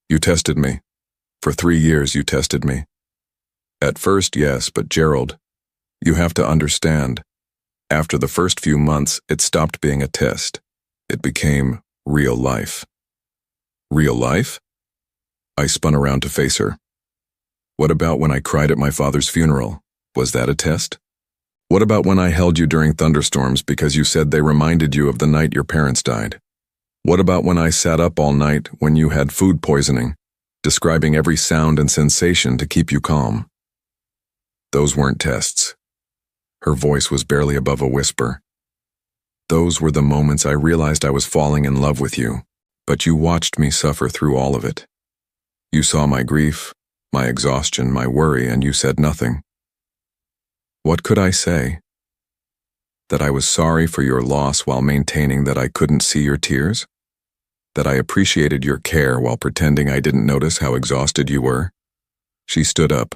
You tested me. For 3 years you tested me. At first, yes, but Gerald, you have to understand. After the first few months, it stopped being a test. It became real life. Real life? I spun around to face her. What about when I cried at my father's funeral? Was that a test? What about when I held you during thunderstorms because you said they reminded you of the night your parents died? What about when I sat up all night when you had food poisoning, describing every sound and sensation to keep you calm? Those weren't tests. Her voice was barely above a whisper. Those were the moments I realized I was falling in love with you, but you watched me suffer through all of it. You saw my grief, my exhaustion, my worry, and you said nothing. What could I say? That I was sorry for your loss while maintaining that I couldn't see your tears? That I appreciated your care while pretending I didn't notice how exhausted you were? She stood up,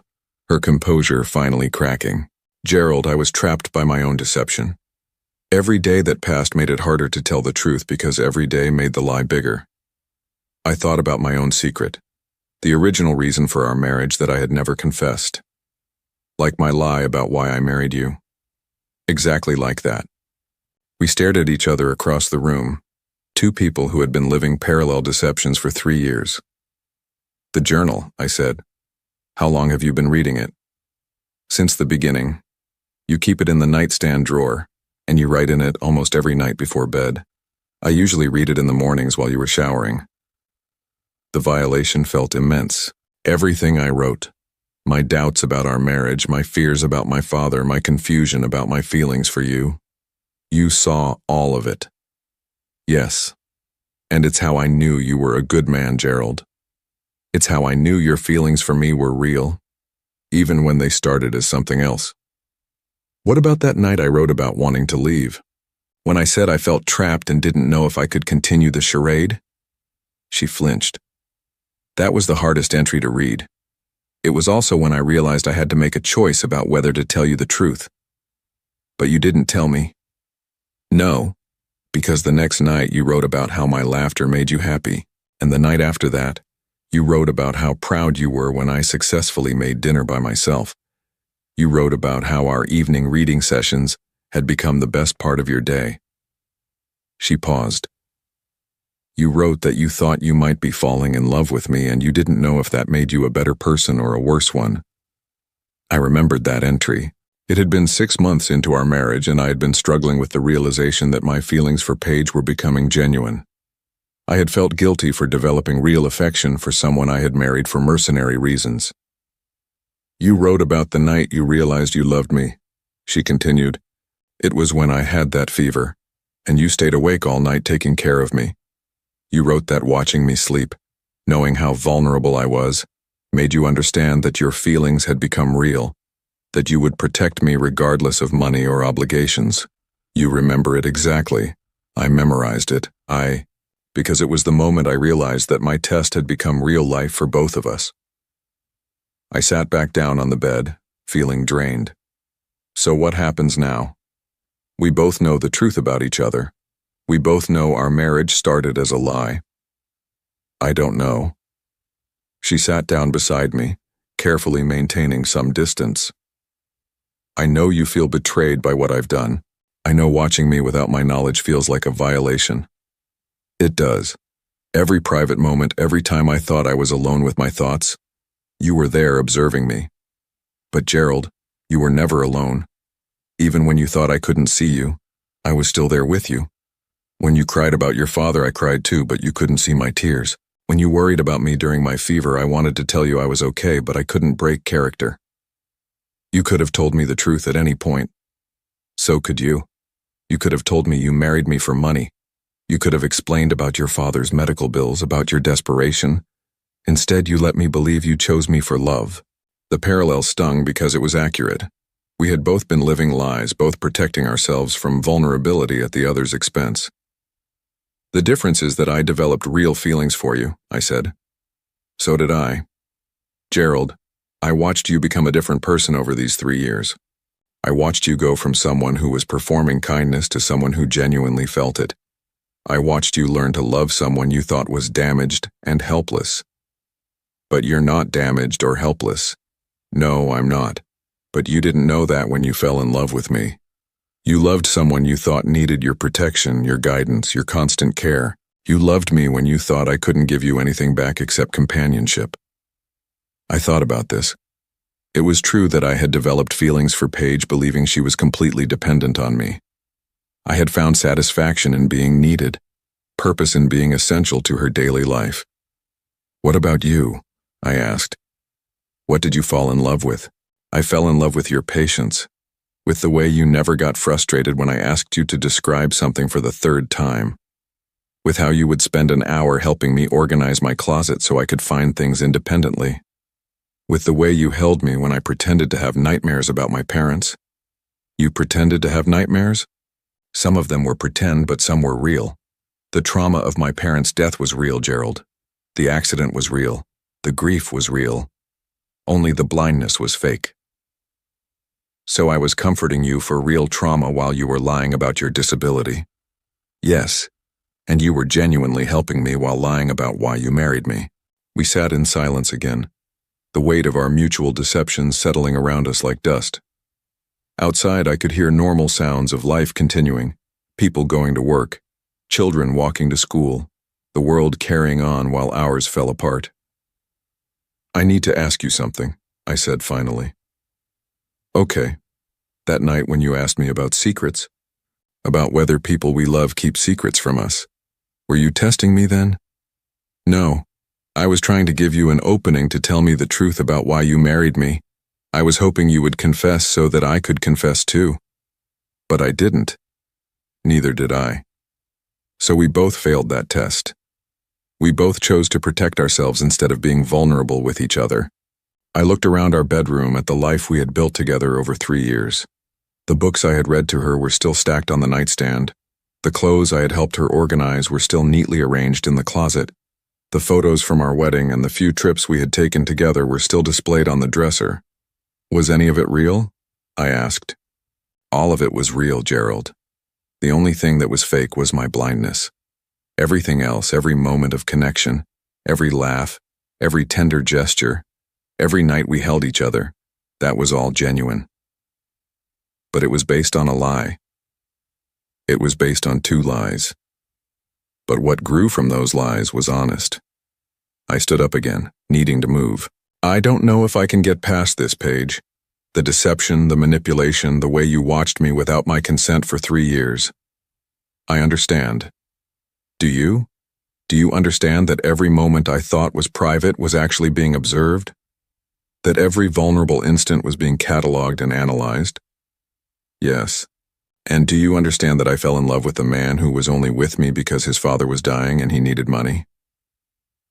her composure finally cracking. Gerald, I was trapped by my own deception. Every day that passed made it harder to tell the truth because every day made the lie bigger. I thought about my own secret, the original reason for our marriage that I had never confessed. Like my lie about why I married you. Exactly like that. We stared at each other across the room, 2 people who had been living parallel deceptions for 3 years. The journal, I said. How long have you been reading it? Since the beginning. You keep it in the nightstand drawer, and you write in it almost every night before bed. I usually read it in the mornings while you were showering. The violation felt immense. Everything I wrote. My doubts about our marriage, my fears about my father, my confusion about my feelings for you. You saw all of it. Yes. And it's how I knew you were a good man, Gerald. It's how I knew your feelings for me were real, even when they started as something else. What about that night I wrote about wanting to leave? When I said I felt trapped and didn't know if I could continue the charade? She flinched. That was the hardest entry to read. It was also when I realized I had to make a choice about whether to tell you the truth. But you didn't tell me. No, because the next night you wrote about how my laughter made you happy, and the night after that, you wrote about how proud you were when I successfully made dinner by myself. You wrote about how our evening reading sessions had become the best part of your day. She paused. You wrote that you thought you might be falling in love with me and you didn't know if that made you a better person or a worse one. I remembered that entry. It had been 6 months into our marriage and I had been struggling with the realization that my feelings for Paige were becoming genuine. I had felt guilty for developing real affection for someone I had married for mercenary reasons. You wrote about the night you realized you loved me, she continued. It was when I had that fever, and you stayed awake all night taking care of me. You wrote that watching me sleep, knowing how vulnerable I was, made you understand that your feelings had become real, that you would protect me regardless of money or obligations. You remember it exactly. I memorized it. Because it was the moment I realized that my test had become real life for both of us. I sat back down on the bed, feeling drained. So what happens now? We both know the truth about each other. We both know our marriage started as a lie. I don't know. She sat down beside me, carefully maintaining some distance. I know you feel betrayed by what I've done. I know watching me without my knowledge feels like a violation. It does. Every private moment, every time I thought I was alone with my thoughts, you were there observing me. But Gerald, you were never alone. Even when you thought I couldn't see you, I was still there with you. When you cried about your father, I cried too, but you couldn't see my tears. When you worried about me during my fever, I wanted to tell you I was okay, but I couldn't break character. You could have told me the truth at any point. So could you. You could have told me you married me for money. You could have explained about your father's medical bills, about your desperation. Instead, you let me believe you chose me for love. The parallel stung because it was accurate. We had both been living lies, both protecting ourselves from vulnerability at the other's expense. The difference is that I developed real feelings for you, I said. So did I. Gerald, I watched you become a different person over these 3 years. I watched you go from someone who was performing kindness to someone who genuinely felt it. I watched you learn to love someone you thought was damaged and helpless. But you're not damaged or helpless. No, I'm not. But you didn't know that when you fell in love with me. You loved someone you thought needed your protection, your guidance, your constant care. You loved me when you thought I couldn't give you anything back except companionship. I thought about this. It was true that I had developed feelings for Paige, believing she was completely dependent on me. I had found satisfaction in being needed, purpose in being essential to her daily life. What about you? I asked. What did you fall in love with? I fell in love with your patience, with the way you never got frustrated when I asked you to describe something for the 3rd time, with how you would spend an hour helping me organize my closet so I could find things independently, with the way you held me when I pretended to have nightmares about my parents. You pretended to have nightmares? Some of them were pretend, but some were real. The trauma of my parents' death was real, Gerald. The accident was real. The grief was real. Only the blindness was fake. So I was comforting you for real trauma while you were lying about your disability. Yes, and you were genuinely helping me while lying about why you married me. We sat in silence again, the weight of our mutual deceptions settling around us like dust. Outside, I could hear normal sounds of life continuing, people going to work, children walking to school, the world carrying on while ours fell apart. I need to ask you something, I said finally. Okay. That night when you asked me about secrets, about whether people we love keep secrets from us, were you testing me then? No. I was trying to give you an opening to tell me the truth about why you married me. I was hoping you would confess so that I could confess too. But I didn't. Neither did I. So we both failed that test. We both chose to protect ourselves instead of being vulnerable with each other. I looked around our bedroom at the life we had built together over 3 years. The books I had read to her were still stacked on the nightstand. The clothes I had helped her organize were still neatly arranged in the closet. The photos from our wedding and the few trips we had taken together were still displayed on the dresser. Was any of it real? I asked. All of it was real, Gerald. The only thing that was fake was my blindness. Everything else, every moment of connection, every laugh, every tender gesture, every night we held each other, that was all genuine. But it was based on a lie. It was based on 2 lies. But what grew from those lies was honest. I stood up again, needing to move. I don't know if I can get past this, Paige. The deception, the manipulation, the way you watched me without my consent for 3 years. I understand. Do you? Do you understand that every moment I thought was private was actually being observed? That every vulnerable instant was being cataloged and analyzed? Yes. And do you understand that I fell in love with a man who was only with me because his father was dying and he needed money?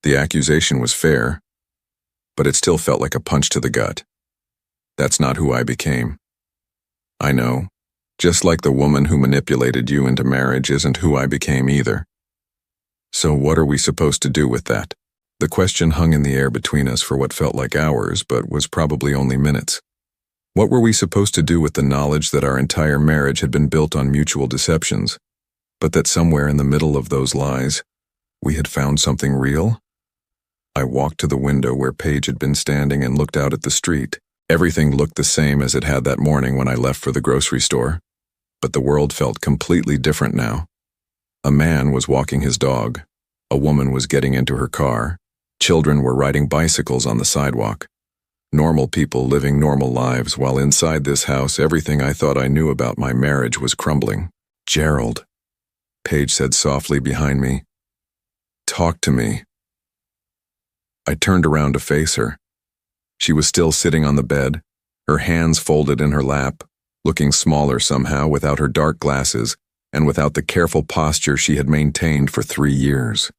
The accusation was fair, but it still felt like a punch to the gut. That's not who I became. I know, just like the woman who manipulated you into marriage isn't who I became either. So what are we supposed to do with that? The question hung in the air between us for what felt like hours, but was probably only minutes. What were we supposed to do with the knowledge that our entire marriage had been built on mutual deceptions, but that somewhere in the middle of those lies, we had found something real? I walked to the window where Paige had been standing and looked out at the street. Everything looked the same as it had that morning when I left for the grocery store, but the world felt completely different now. A man was walking his dog. A woman was getting into her car. Children were riding bicycles on the sidewalk. Normal people living normal lives, while inside this house everything I thought I knew about my marriage was crumbling. "Gerald," Paige said softly behind me. "Talk to me." I turned around to face her. She was still sitting on the bed, her hands folded in her lap, looking smaller somehow without her dark glasses and without the careful posture she had maintained for 3 years.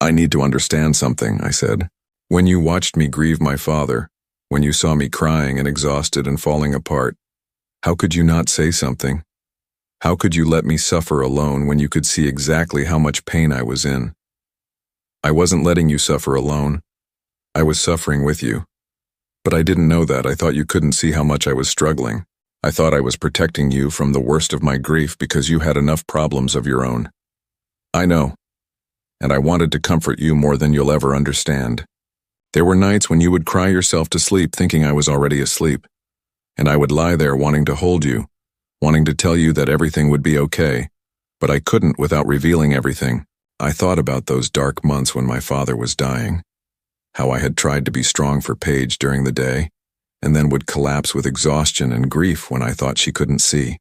"I need to understand something," I said. "When you watched me grieve my father, when you saw me crying and exhausted and falling apart, how could you not say something? How could you let me suffer alone when you could see exactly how much pain I was in? I wasn't letting you suffer alone. I was suffering with you. But I didn't know that. I thought you couldn't see how much I was struggling. I thought I was protecting you from the worst of my grief because you had enough problems of your own. I know. And I wanted to comfort you more than you'll ever understand. There were nights when you would cry yourself to sleep thinking I was already asleep, and I would lie there wanting to hold you, wanting to tell you that everything would be okay, but I couldn't without revealing everything. I thought about those dark months when my father was dying, how I had tried to be strong for Paige during the day, and then would collapse with exhaustion and grief when I thought she couldn't see.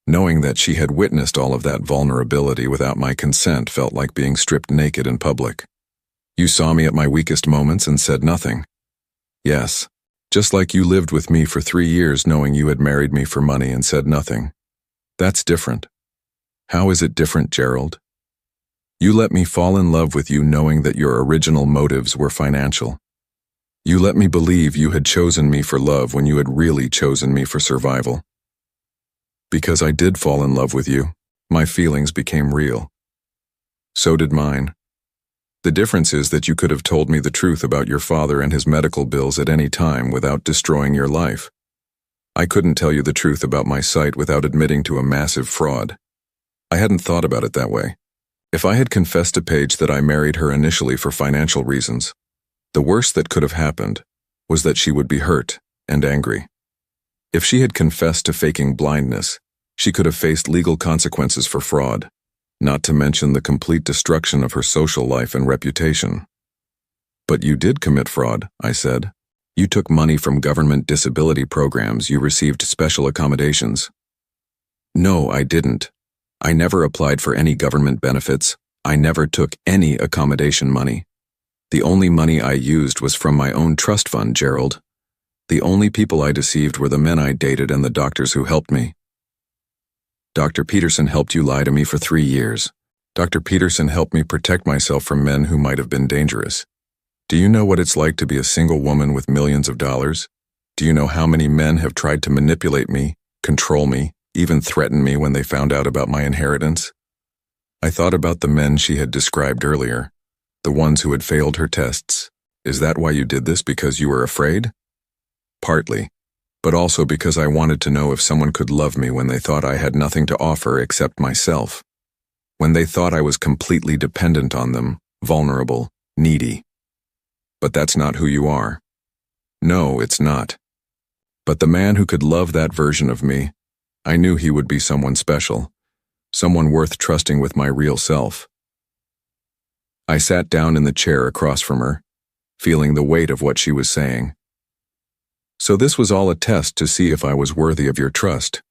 Knowing that she had witnessed all of that vulnerability without my consent felt like being stripped naked in public. You saw me at my weakest moments and said nothing. Yes, just like you lived with me for 3 years knowing you had married me for money and said nothing. That's different. How is it different, Gerald? You let me fall in love with you knowing that your original motives were financial. You let me believe you had chosen me for love when you had really chosen me for survival. Because I did fall in love with you, my feelings became real. So did mine. The difference is that you could have told me the truth about your father and his medical bills at any time without destroying your life. I couldn't tell you the truth about my sight without admitting to a massive fraud. I hadn't thought about it that way. If I had confessed to Paige that I married her initially for financial reasons, the worst that could have happened was that she would be hurt and angry. If she had confessed to faking blindness, she could have faced legal consequences for fraud, not to mention the complete destruction of her social life and reputation. But you did commit fraud, I said. You took money from government disability programs, you received special accommodations. No, I didn't. I never applied for any government benefits. I never took any accommodation money. The only money I used was from my own trust fund, Gerald. The only people I deceived were the men I dated and the doctors who helped me. Dr. Peterson helped you lie to me for 3 years. Dr. Peterson helped me protect myself from men who might have been dangerous. Do you know what it's like to be a single woman with millions of dollars? Do you know how many men have tried to manipulate me, control me, even threaten me when they found out about my inheritance? I thought about the men she had described earlier, the ones who had failed her tests. Is that why you did this, because you were afraid? Partly, but also because I wanted to know if someone could love me when they thought I had nothing to offer except myself. When they thought I was completely dependent on them, vulnerable, needy. But that's not who you are. No, it's not. But the man who could love that version of me, I knew he would be someone special, someone worth trusting with my real self. I sat down in the chair across from her, feeling the weight of what she was saying. So this was all a test to see if I was worthy of your trust.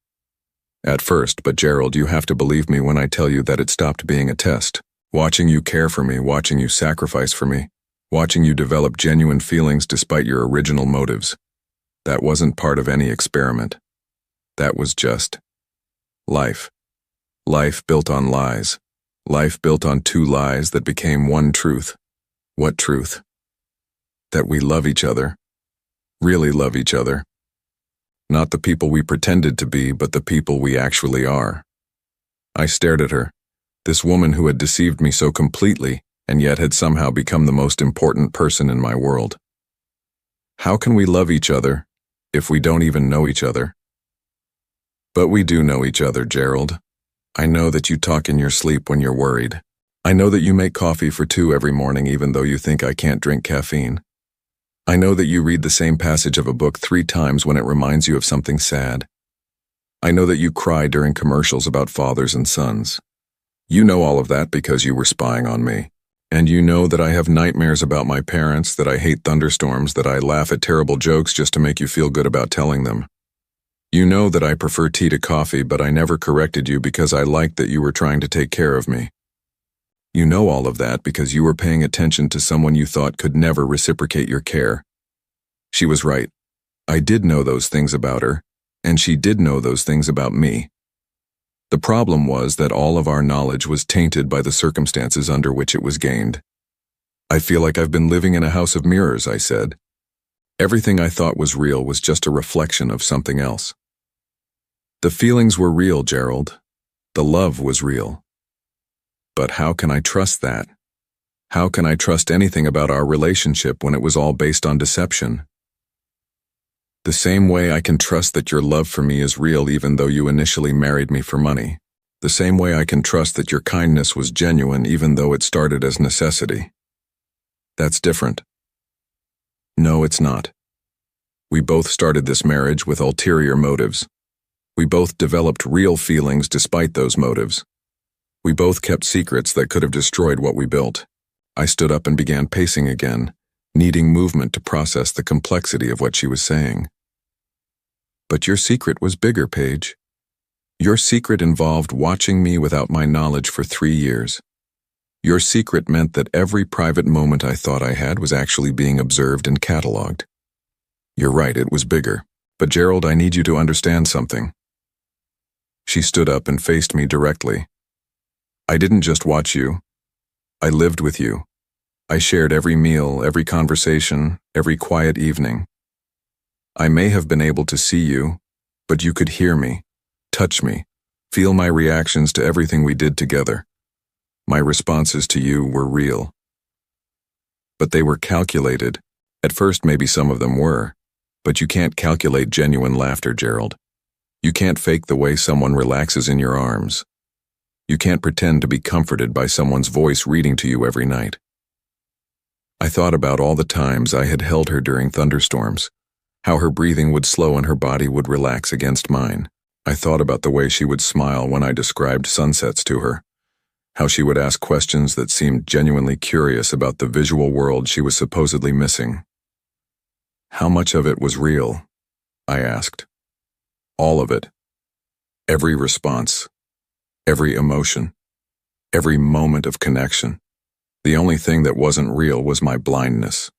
At first, but Gerald, you have to believe me when I tell you that it stopped being a test. Watching you care for me, watching you sacrifice for me, watching you develop genuine feelings despite your original motives. That wasn't part of any experiment. That was just life. Life built on lies. Life built on 2 lies that became one truth. What truth? That we love each other. Really love each other. Not the people we pretended to be, but the people we actually are. I stared at her, this woman who had deceived me so completely and yet had somehow become the most important person in my world. How can we love each other if we don't even know each other? But we do know each other, Gerald. I know that you talk in your sleep when you're worried. I know that you make coffee for 2 every morning even though you think I can't drink caffeine. I know that you read the same passage of a book 3 times when it reminds you of something sad. I know that you cry during commercials about fathers and sons. You know all of that because you were spying on me. And you know that I have nightmares about my parents, that I hate thunderstorms, that I laugh at terrible jokes just to make you feel good about telling them. You know that I prefer tea to coffee, but I never corrected you because I liked that you were trying to take care of me. You know all of that because you were paying attention to someone you thought could never reciprocate your care. She was right. I did know those things about her, and she did know those things about me. The problem was that all of our knowledge was tainted by the circumstances under which it was gained. I feel like I've been living in a house of mirrors, I said. Everything I thought was real was just a reflection of something else. The feelings were real, Gerald. The love was real. But how can I trust that? How can I trust anything about our relationship when it was all based on deception? The same way I can trust that your love for me is real even though you initially married me for money. The same way I can trust that your kindness was genuine even though it started as necessity. That's different. No, it's not. We both started this marriage with ulterior motives. We both developed real feelings despite those motives. We both kept secrets that could have destroyed what we built. I stood up and began pacing again, needing movement to process the complexity of what she was saying. But your secret was bigger, Paige. Your secret involved watching me without my knowledge for 3 years. Your secret meant that every private moment I thought I had was actually being observed and catalogued. You're right, it was bigger. But Gerald, I need you to understand something. She stood up and faced me directly. I didn't just watch you. I lived with you. I shared every meal, every conversation, every quiet evening. I may have been able to see you, but you could hear me, touch me, feel my reactions to everything we did together. My responses to you were real. But they were calculated. At first, maybe some of them were. But you can't calculate genuine laughter, Gerald. You can't fake the way someone relaxes in your arms. You can't pretend to be comforted by someone's voice reading to you every night. I thought about all the times I had held her during thunderstorms, how her breathing would slow and her body would relax against mine. I thought about the way she would smile when I described sunsets to her, how she would ask questions that seemed genuinely curious about the visual world she was supposedly missing. How much of it was real? I asked. All of it. Every response. Every emotion. Every moment of connection. The only thing that wasn't real was my blindness.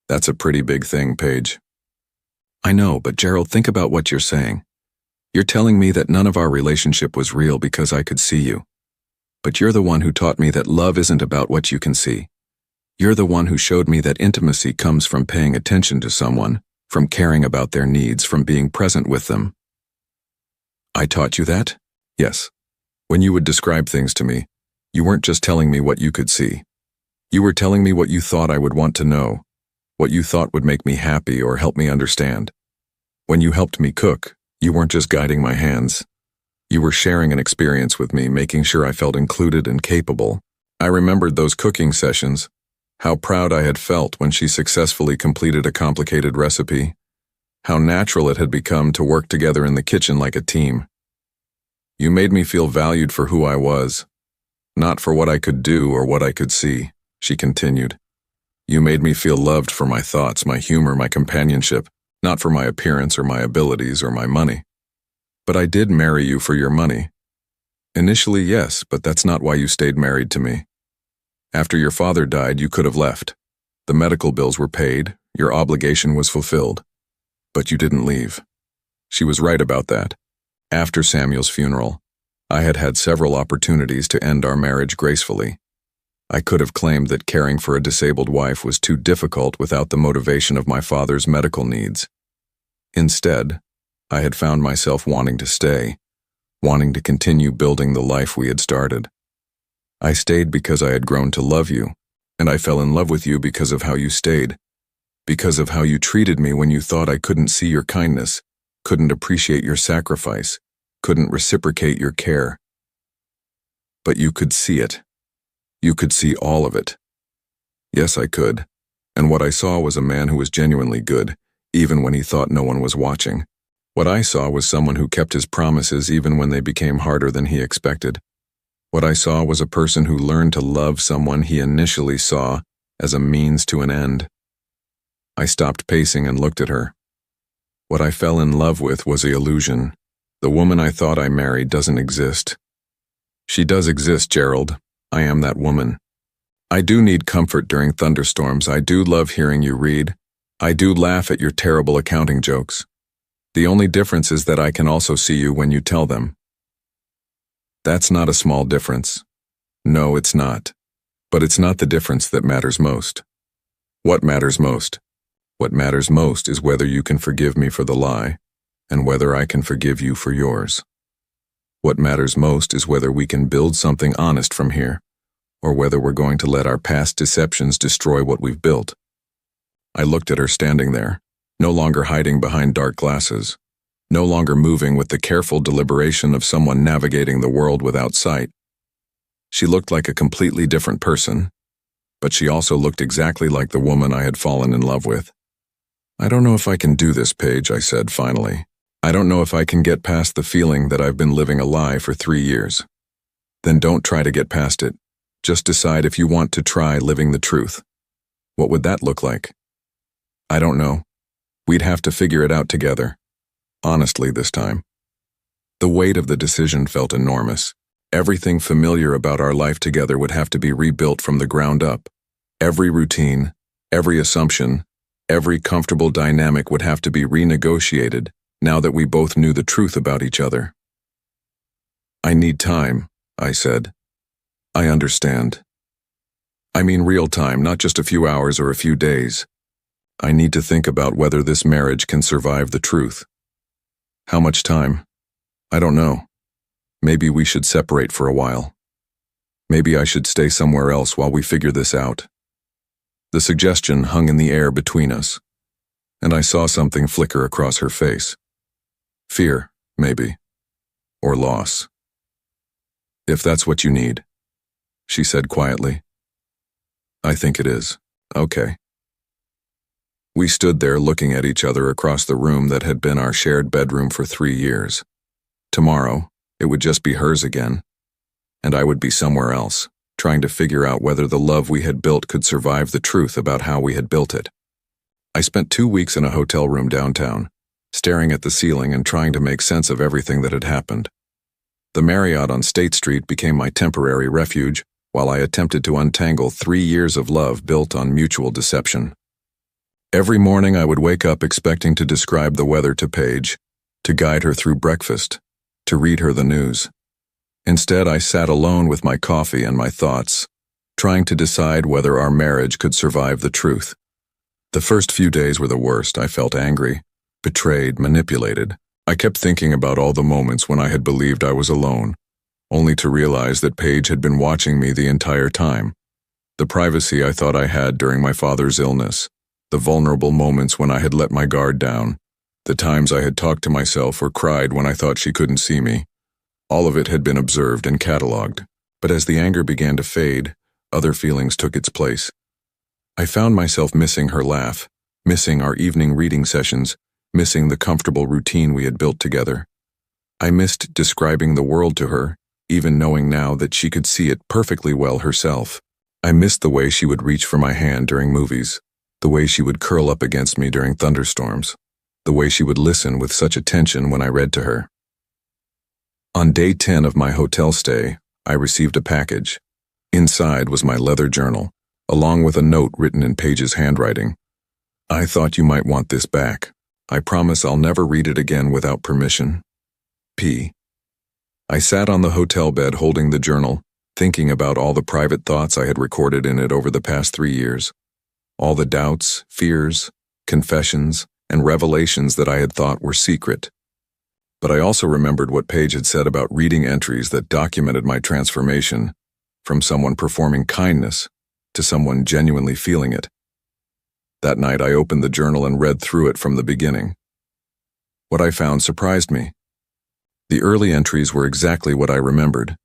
That's a pretty big thing, Paige. I know, but Gerald, think about what you're saying. You're telling me that none of our relationship was real because I could see you. But you're the one who taught me that love isn't about what you can see. You're the one who showed me that intimacy comes from paying attention to someone, from caring about their needs, from being present with them. I taught you that? Yes. When you would describe things to me, you weren't just telling me what you could see. You were telling me what you thought I would want to know, what you thought would make me happy or help me understand. When you helped me cook, you weren't just guiding my hands. You were sharing an experience with me, making sure I felt included and capable. I remembered those cooking sessions, how proud I had felt when she successfully completed a complicated recipe, how natural it had become to work together in the kitchen like a team. You made me feel valued for who I was, not for what I could do or what I could see, she continued. You made me feel loved for my thoughts, my humor, my companionship, not for my appearance or my abilities or my money. But I did marry you for your money. Initially, yes, but that's not why you stayed married to me. After your father died, you could have left. The medical bills were paid, your obligation was fulfilled. But you didn't leave. She was right about that. After Samuel's funeral, I had had several opportunities to end our marriage gracefully. I could have claimed that caring for a disabled wife was too difficult without the motivation of my father's medical needs. Instead, I had found myself wanting to stay, wanting to continue building the life we had started. I stayed because I had grown to love you, and I fell in love with you because of how you stayed, because of how you treated me when you thought I couldn't see your kindness, couldn't appreciate your sacrifice, couldn't reciprocate your care. But you could see it. You could see all of it. Yes, I could. And what I saw was a man who was genuinely good, even when he thought no one was watching. What I saw was someone who kept his promises even when they became harder than he expected. What I saw was a person who learned to love someone he initially saw as a means to an end. I stopped pacing and looked at her. What I fell in love with was the illusion. The woman I thought I married doesn't exist. She does exist, Gerald. I am that woman. I do need comfort during thunderstorms. I do love hearing you read. I do laugh at your terrible accounting jokes. The only difference is that I can also see you when you tell them. That's not a small difference. No, it's not. But it's not the difference that matters most. What matters most? What matters most is whether you can forgive me for the lie, and whether I can forgive you for yours. What matters most is whether we can build something honest from here, or whether we're going to let our past deceptions destroy what we've built. I looked at her standing there, no longer hiding behind dark glasses, no longer moving with the careful deliberation of someone navigating the world without sight. She looked like a completely different person, but she also looked exactly like the woman I had fallen in love with. I don't know if I can do this, Paige, I said finally. I don't know if I can get past the feeling that I've been living a lie for 3 years. Then don't try to get past it. Just decide if you want to try living the truth. What would that look like? I don't know. We'd have to figure it out together. Honestly, this time. The weight of the decision felt enormous. Everything familiar about our life together would have to be rebuilt from the ground up. Every routine, every assumption, every comfortable dynamic would have to be renegotiated now that we both knew the truth about each other. I need time, I said. I understand. I mean real time, not just a few hours or a few days. I need to think about whether this marriage can survive the truth. How much time? I don't know. Maybe we should separate for a while. Maybe I should stay somewhere else while we figure this out. The suggestion hung in the air between us, and I saw something flicker across her face. Fear, maybe. Or loss. If that's what you need, she said quietly. I think it is. Okay. We stood there looking at each other across the room that had been our shared bedroom for 3 years. Tomorrow, it would just be hers again, and I would be somewhere else, trying to figure out whether the love we had built could survive the truth about how we had built it. I spent 2 weeks in a hotel room downtown, staring at the ceiling and trying to make sense of everything that had happened. The Marriott on State Street became my temporary refuge while I attempted to untangle 3 years of love built on mutual deception. Every morning I would wake up expecting to describe the weather to Paige, to guide her through breakfast, to read her the news. Instead, I sat alone with my coffee and my thoughts, trying to decide whether our marriage could survive the truth. The first few days were the worst. I felt angry, betrayed, manipulated. I kept thinking about all the moments when I had believed I was alone, only to realize that Paige had been watching me the entire time. The privacy I thought I had during my father's illness, the vulnerable moments when I had let my guard down, the times I had talked to myself or cried when I thought she couldn't see me. All of it had been observed and catalogued, but as the anger began to fade, other feelings took its place. I found myself missing her laugh, missing our evening reading sessions, missing the comfortable routine we had built together. I missed describing the world to her, even knowing now that she could see it perfectly well herself. I missed the way she would reach for my hand during movies, the way she would curl up against me during thunderstorms, the way she would listen with such attention when I read to her. On day 10 of my hotel stay, I received a package. Inside was my leather journal, along with a note written in Paige's handwriting. I thought you might want this back. I promise I'll never read it again without permission. P. I sat on the hotel bed holding the journal, thinking about all the private thoughts I had recorded in it over the past 3 years. All the doubts, fears, confessions, and revelations that I had thought were secret. But I also remembered what Paige had said about reading entries that documented my transformation from someone performing kindness to someone genuinely feeling it. That night I opened the journal and read through it from the beginning. What I found surprised me. The early entries were exactly what I remembered.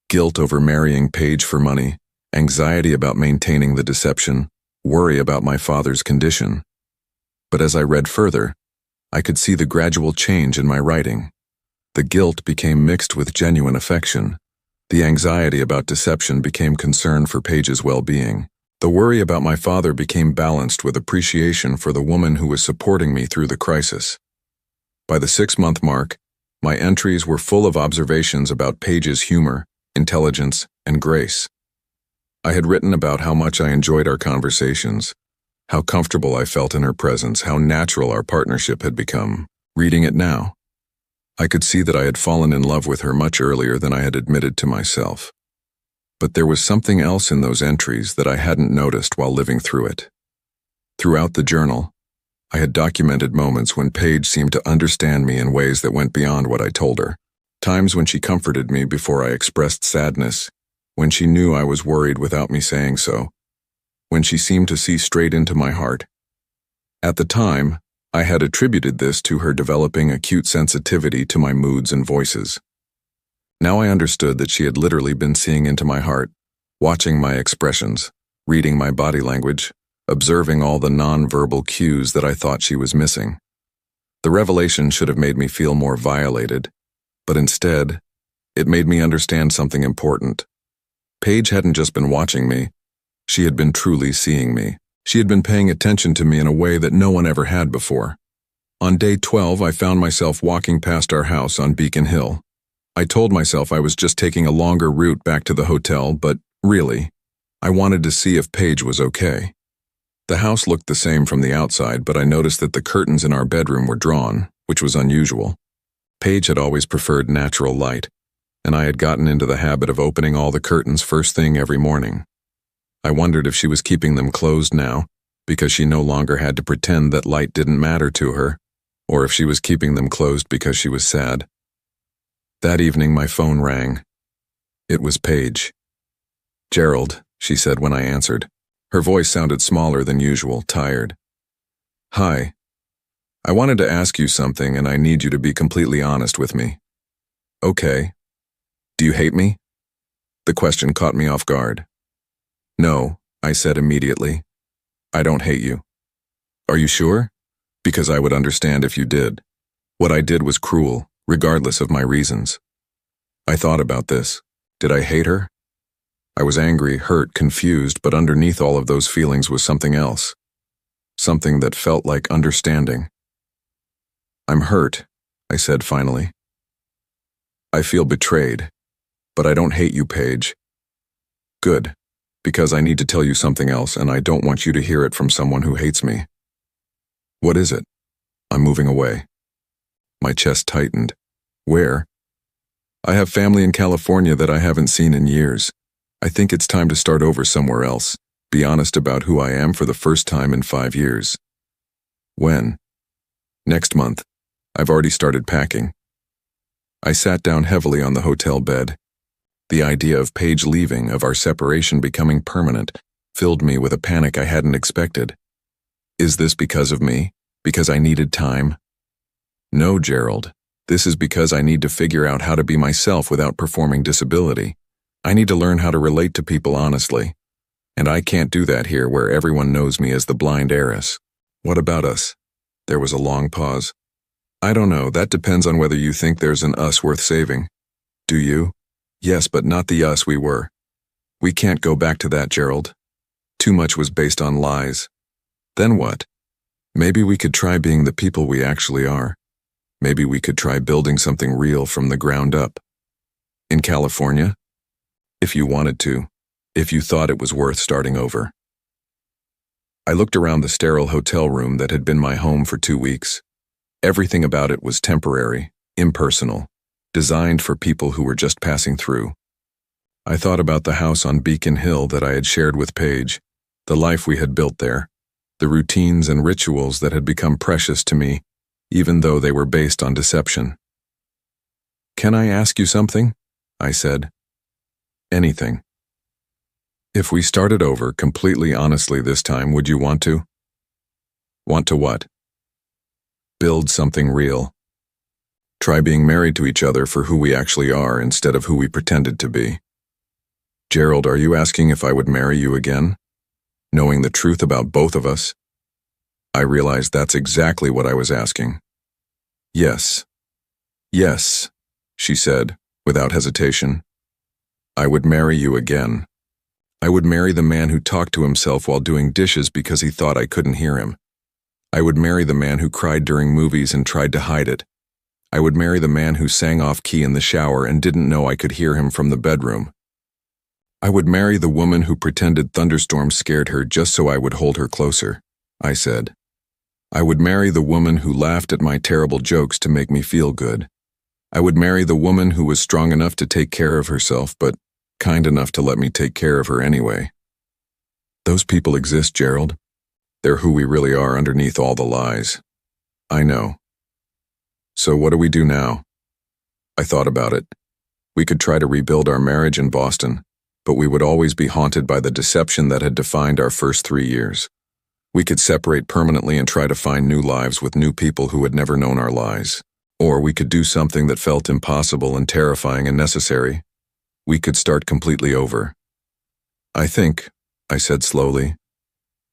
Guilt over marrying Paige for money, anxiety about maintaining the deception, worry about my father's condition. But as I read further, I could see the gradual change in my writing. The guilt became mixed with genuine affection. The anxiety about deception became concern for Paige's well-being. The worry about my father became balanced with appreciation for the woman who was supporting me through the crisis. By the 6-month mark, my entries were full of observations about Paige's humor, intelligence, and grace. I had written about how much I enjoyed our conversations, how comfortable I felt in her presence, how natural our partnership had become. Reading it now, I could see that I had fallen in love with her much earlier than I had admitted to myself. But there was something else in those entries that I hadn't noticed while living through it. Throughout the journal, I had documented moments when Paige seemed to understand me in ways that went beyond what I told her. Times when she comforted me before I expressed sadness, when she knew I was worried without me saying so, when she seemed to see straight into my heart. At the time, I had attributed this to her developing acute sensitivity to my moods and voices. Now I understood that she had literally been seeing into my heart, watching my expressions, reading my body language, observing all the non-verbal cues that I thought she was missing. The revelation should have made me feel more violated, but instead, it made me understand something important. Paige hadn't just been watching me, she had been truly seeing me. She had been paying attention to me in a way that no one ever had before. On day 12, I found myself walking past our house on Beacon Hill. I told myself I was just taking a longer route back to the hotel, but really, I wanted to see if Paige was okay. The house looked the same from the outside, but I noticed that the curtains in our bedroom were drawn, which was unusual. Paige had always preferred natural light, and I had gotten into the habit of opening all the curtains first thing every morning. I wondered if she was keeping them closed now, because she no longer had to pretend that light didn't matter to her, or if she was keeping them closed because she was sad. That evening my phone rang. It was Paige. "Gerald," she said when I answered. Her voice sounded smaller than usual, tired. "Hi. I wanted to ask you something and I need you to be completely honest with me." "Okay. Do you hate me?" The question caught me off guard. "No," I said immediately. "I don't hate you." "Are you sure? Because I would understand if you did. What I did was cruel, regardless of my reasons." I thought about this. Did I hate her? I was angry, hurt, confused, but underneath all of those feelings was something else. Something that felt like understanding. "I'm hurt," I said finally. "I feel betrayed, but I don't hate you, Paige." "Good, because I need to tell you something else and I don't want you to hear it from someone who hates me." "What is it?" "I'm moving away." My chest tightened. "Where?" "I have family in California that I haven't seen in years. I think it's time to start over somewhere else, be honest about who I am for the first time in 5 years." "When?" "Next month. I've already started packing." I sat down heavily on the hotel bed. The idea of Paige leaving, of our separation becoming permanent, filled me with a panic I hadn't expected. Is this because of me? Because I needed time? No, Gerald. This is because I need to figure out how to be myself without performing disability. I need to learn how to relate to people honestly. And I can't do that here where everyone knows me as the blind heiress. What about us? There was a long pause. I don't know, that depends on whether you think there's an us worth saving. Do you? Yes, but not the us we were. We can't go back to that, Gerald. Too much was based on lies. Then what? Maybe we could try being the people we actually are. Maybe we could try building something real from the ground up. In California? If you wanted to. If you thought it was worth starting over. I looked around the sterile hotel room that had been my home for 2 weeks. Everything about it was temporary, impersonal, designed for people who were just passing through. I thought about the house on Beacon Hill that I had shared with Paige, the life we had built there, the routines and rituals that had become precious to me, even though they were based on deception. "Can I ask you something?" I said. "Anything." "If we started over completely honestly this time, would you want to?" Want to what? Build something real. Try being married to each other for who we actually are instead of who we pretended to be. Gerald, are you asking if I would marry you again? Knowing the truth about both of us? I realized that's exactly what I was asking. Yes. Yes, she said, without hesitation. I would marry you again. I would marry the man who talked to himself while doing dishes because he thought I couldn't hear him. I would marry the man who cried during movies and tried to hide it. I would marry the man who sang off-key in the shower and didn't know I could hear him from the bedroom. I would marry the woman who pretended thunderstorms scared her just so I would hold her closer, I said. I would marry the woman who laughed at my terrible jokes to make me feel good. I would marry the woman who was strong enough to take care of herself, but kind enough to let me take care of her anyway. Those people exist, Gerald. They're who we really are underneath all the lies. I know. So what do we do now? I thought about it. We could try to rebuild our marriage in Boston, but we would always be haunted by the deception that had defined our first 3 years. We could separate permanently and try to find new lives with new people who had never known our lies. Or we could do something that felt impossible and terrifying and necessary. We could start completely over. I think, I said slowly,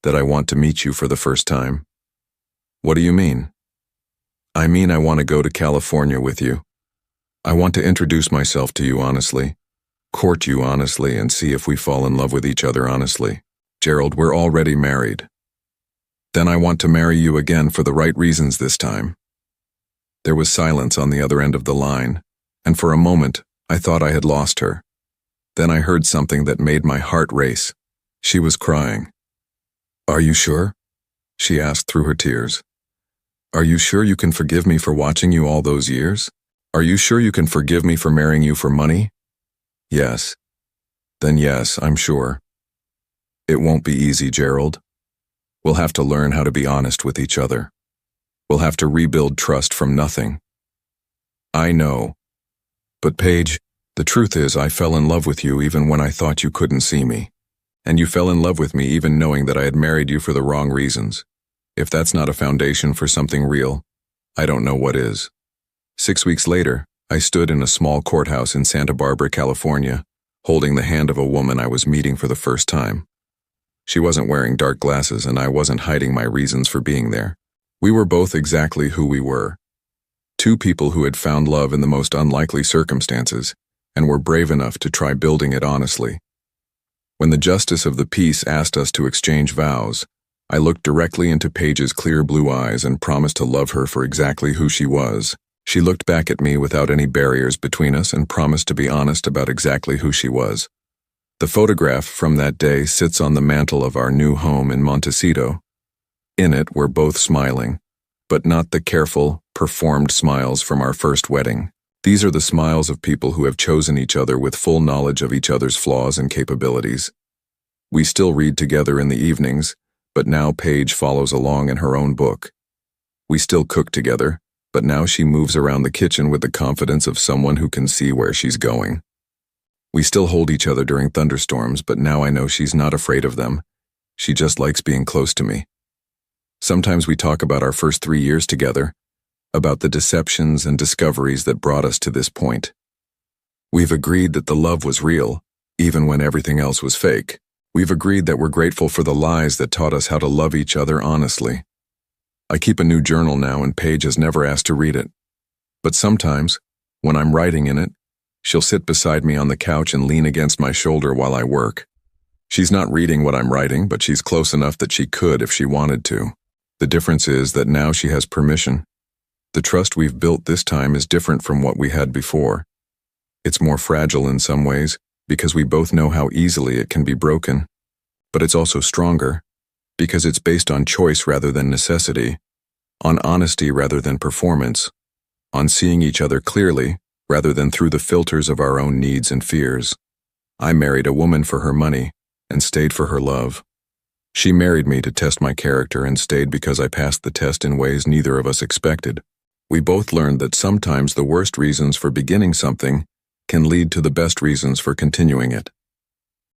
that I want to meet you for the first time. What do you mean? I mean I want to go to California with you. I want to introduce myself to you honestly, court you honestly, and see if we fall in love with each other honestly. Gerald, we're already married. Then I want to marry you again for the right reasons this time. There was silence on the other end of the line, and for a moment, I thought I had lost her. Then I heard something that made my heart race. She was crying. Are you sure? She asked through her tears. Are you sure you can forgive me for watching you all those years? Are you sure you can forgive me for marrying you for money? Yes. Then yes, I'm sure. It won't be easy, Gerald. We'll have to learn how to be honest with each other. We'll have to rebuild trust from nothing. I know. But Paige, the truth is I fell in love with you even when I thought you couldn't see me. And you fell in love with me even knowing that I had married you for the wrong reasons. If that's not a foundation for something real, I don't know what is. 6 weeks later, I stood in a small courthouse in Santa Barbara, California, holding the hand of a woman I was meeting for the first time. She wasn't wearing dark glasses and I wasn't hiding my reasons for being there. We were both exactly who we were. Two people who had found love in the most unlikely circumstances and were brave enough to try building it honestly. When the justice of the peace asked us to exchange vows, I looked directly into Paige's clear blue eyes and promised to love her for exactly who she was. She looked back at me without any barriers between us and promised to be honest about exactly who she was. The photograph from that day sits on the mantel of our new home in Montecito. In it, we're both smiling, but not the careful, performed smiles from our first wedding. These are the smiles of people who have chosen each other with full knowledge of each other's flaws and capabilities. We still read together in the evenings, but now Paige follows along in her own book. We still cook together, but now she moves around the kitchen with the confidence of someone who can see where she's going. We still hold each other during thunderstorms, but now I know she's not afraid of them. She just likes being close to me. Sometimes we talk about our first 3 years together, about the deceptions and discoveries that brought us to this point. We've agreed that the love was real, even when everything else was fake. We've agreed that we're grateful for the lies that taught us how to love each other honestly. I keep a new journal now and Paige has never asked to read it. But sometimes, when I'm writing in it, she'll sit beside me on the couch and lean against my shoulder while I work. She's not reading what I'm writing, but she's close enough that she could if she wanted to. The difference is that now she has permission. The trust we've built this time is different from what we had before. It's more fragile in some ways, because we both know how easily it can be broken. But it's also stronger, because it's based on choice rather than necessity, on honesty rather than performance, on seeing each other clearly rather than through the filters of our own needs and fears. I married a woman for her money and stayed for her love. She married me to test my character and stayed because I passed the test in ways neither of us expected. We both learned that sometimes the worst reasons for beginning something can lead to the best reasons for continuing it.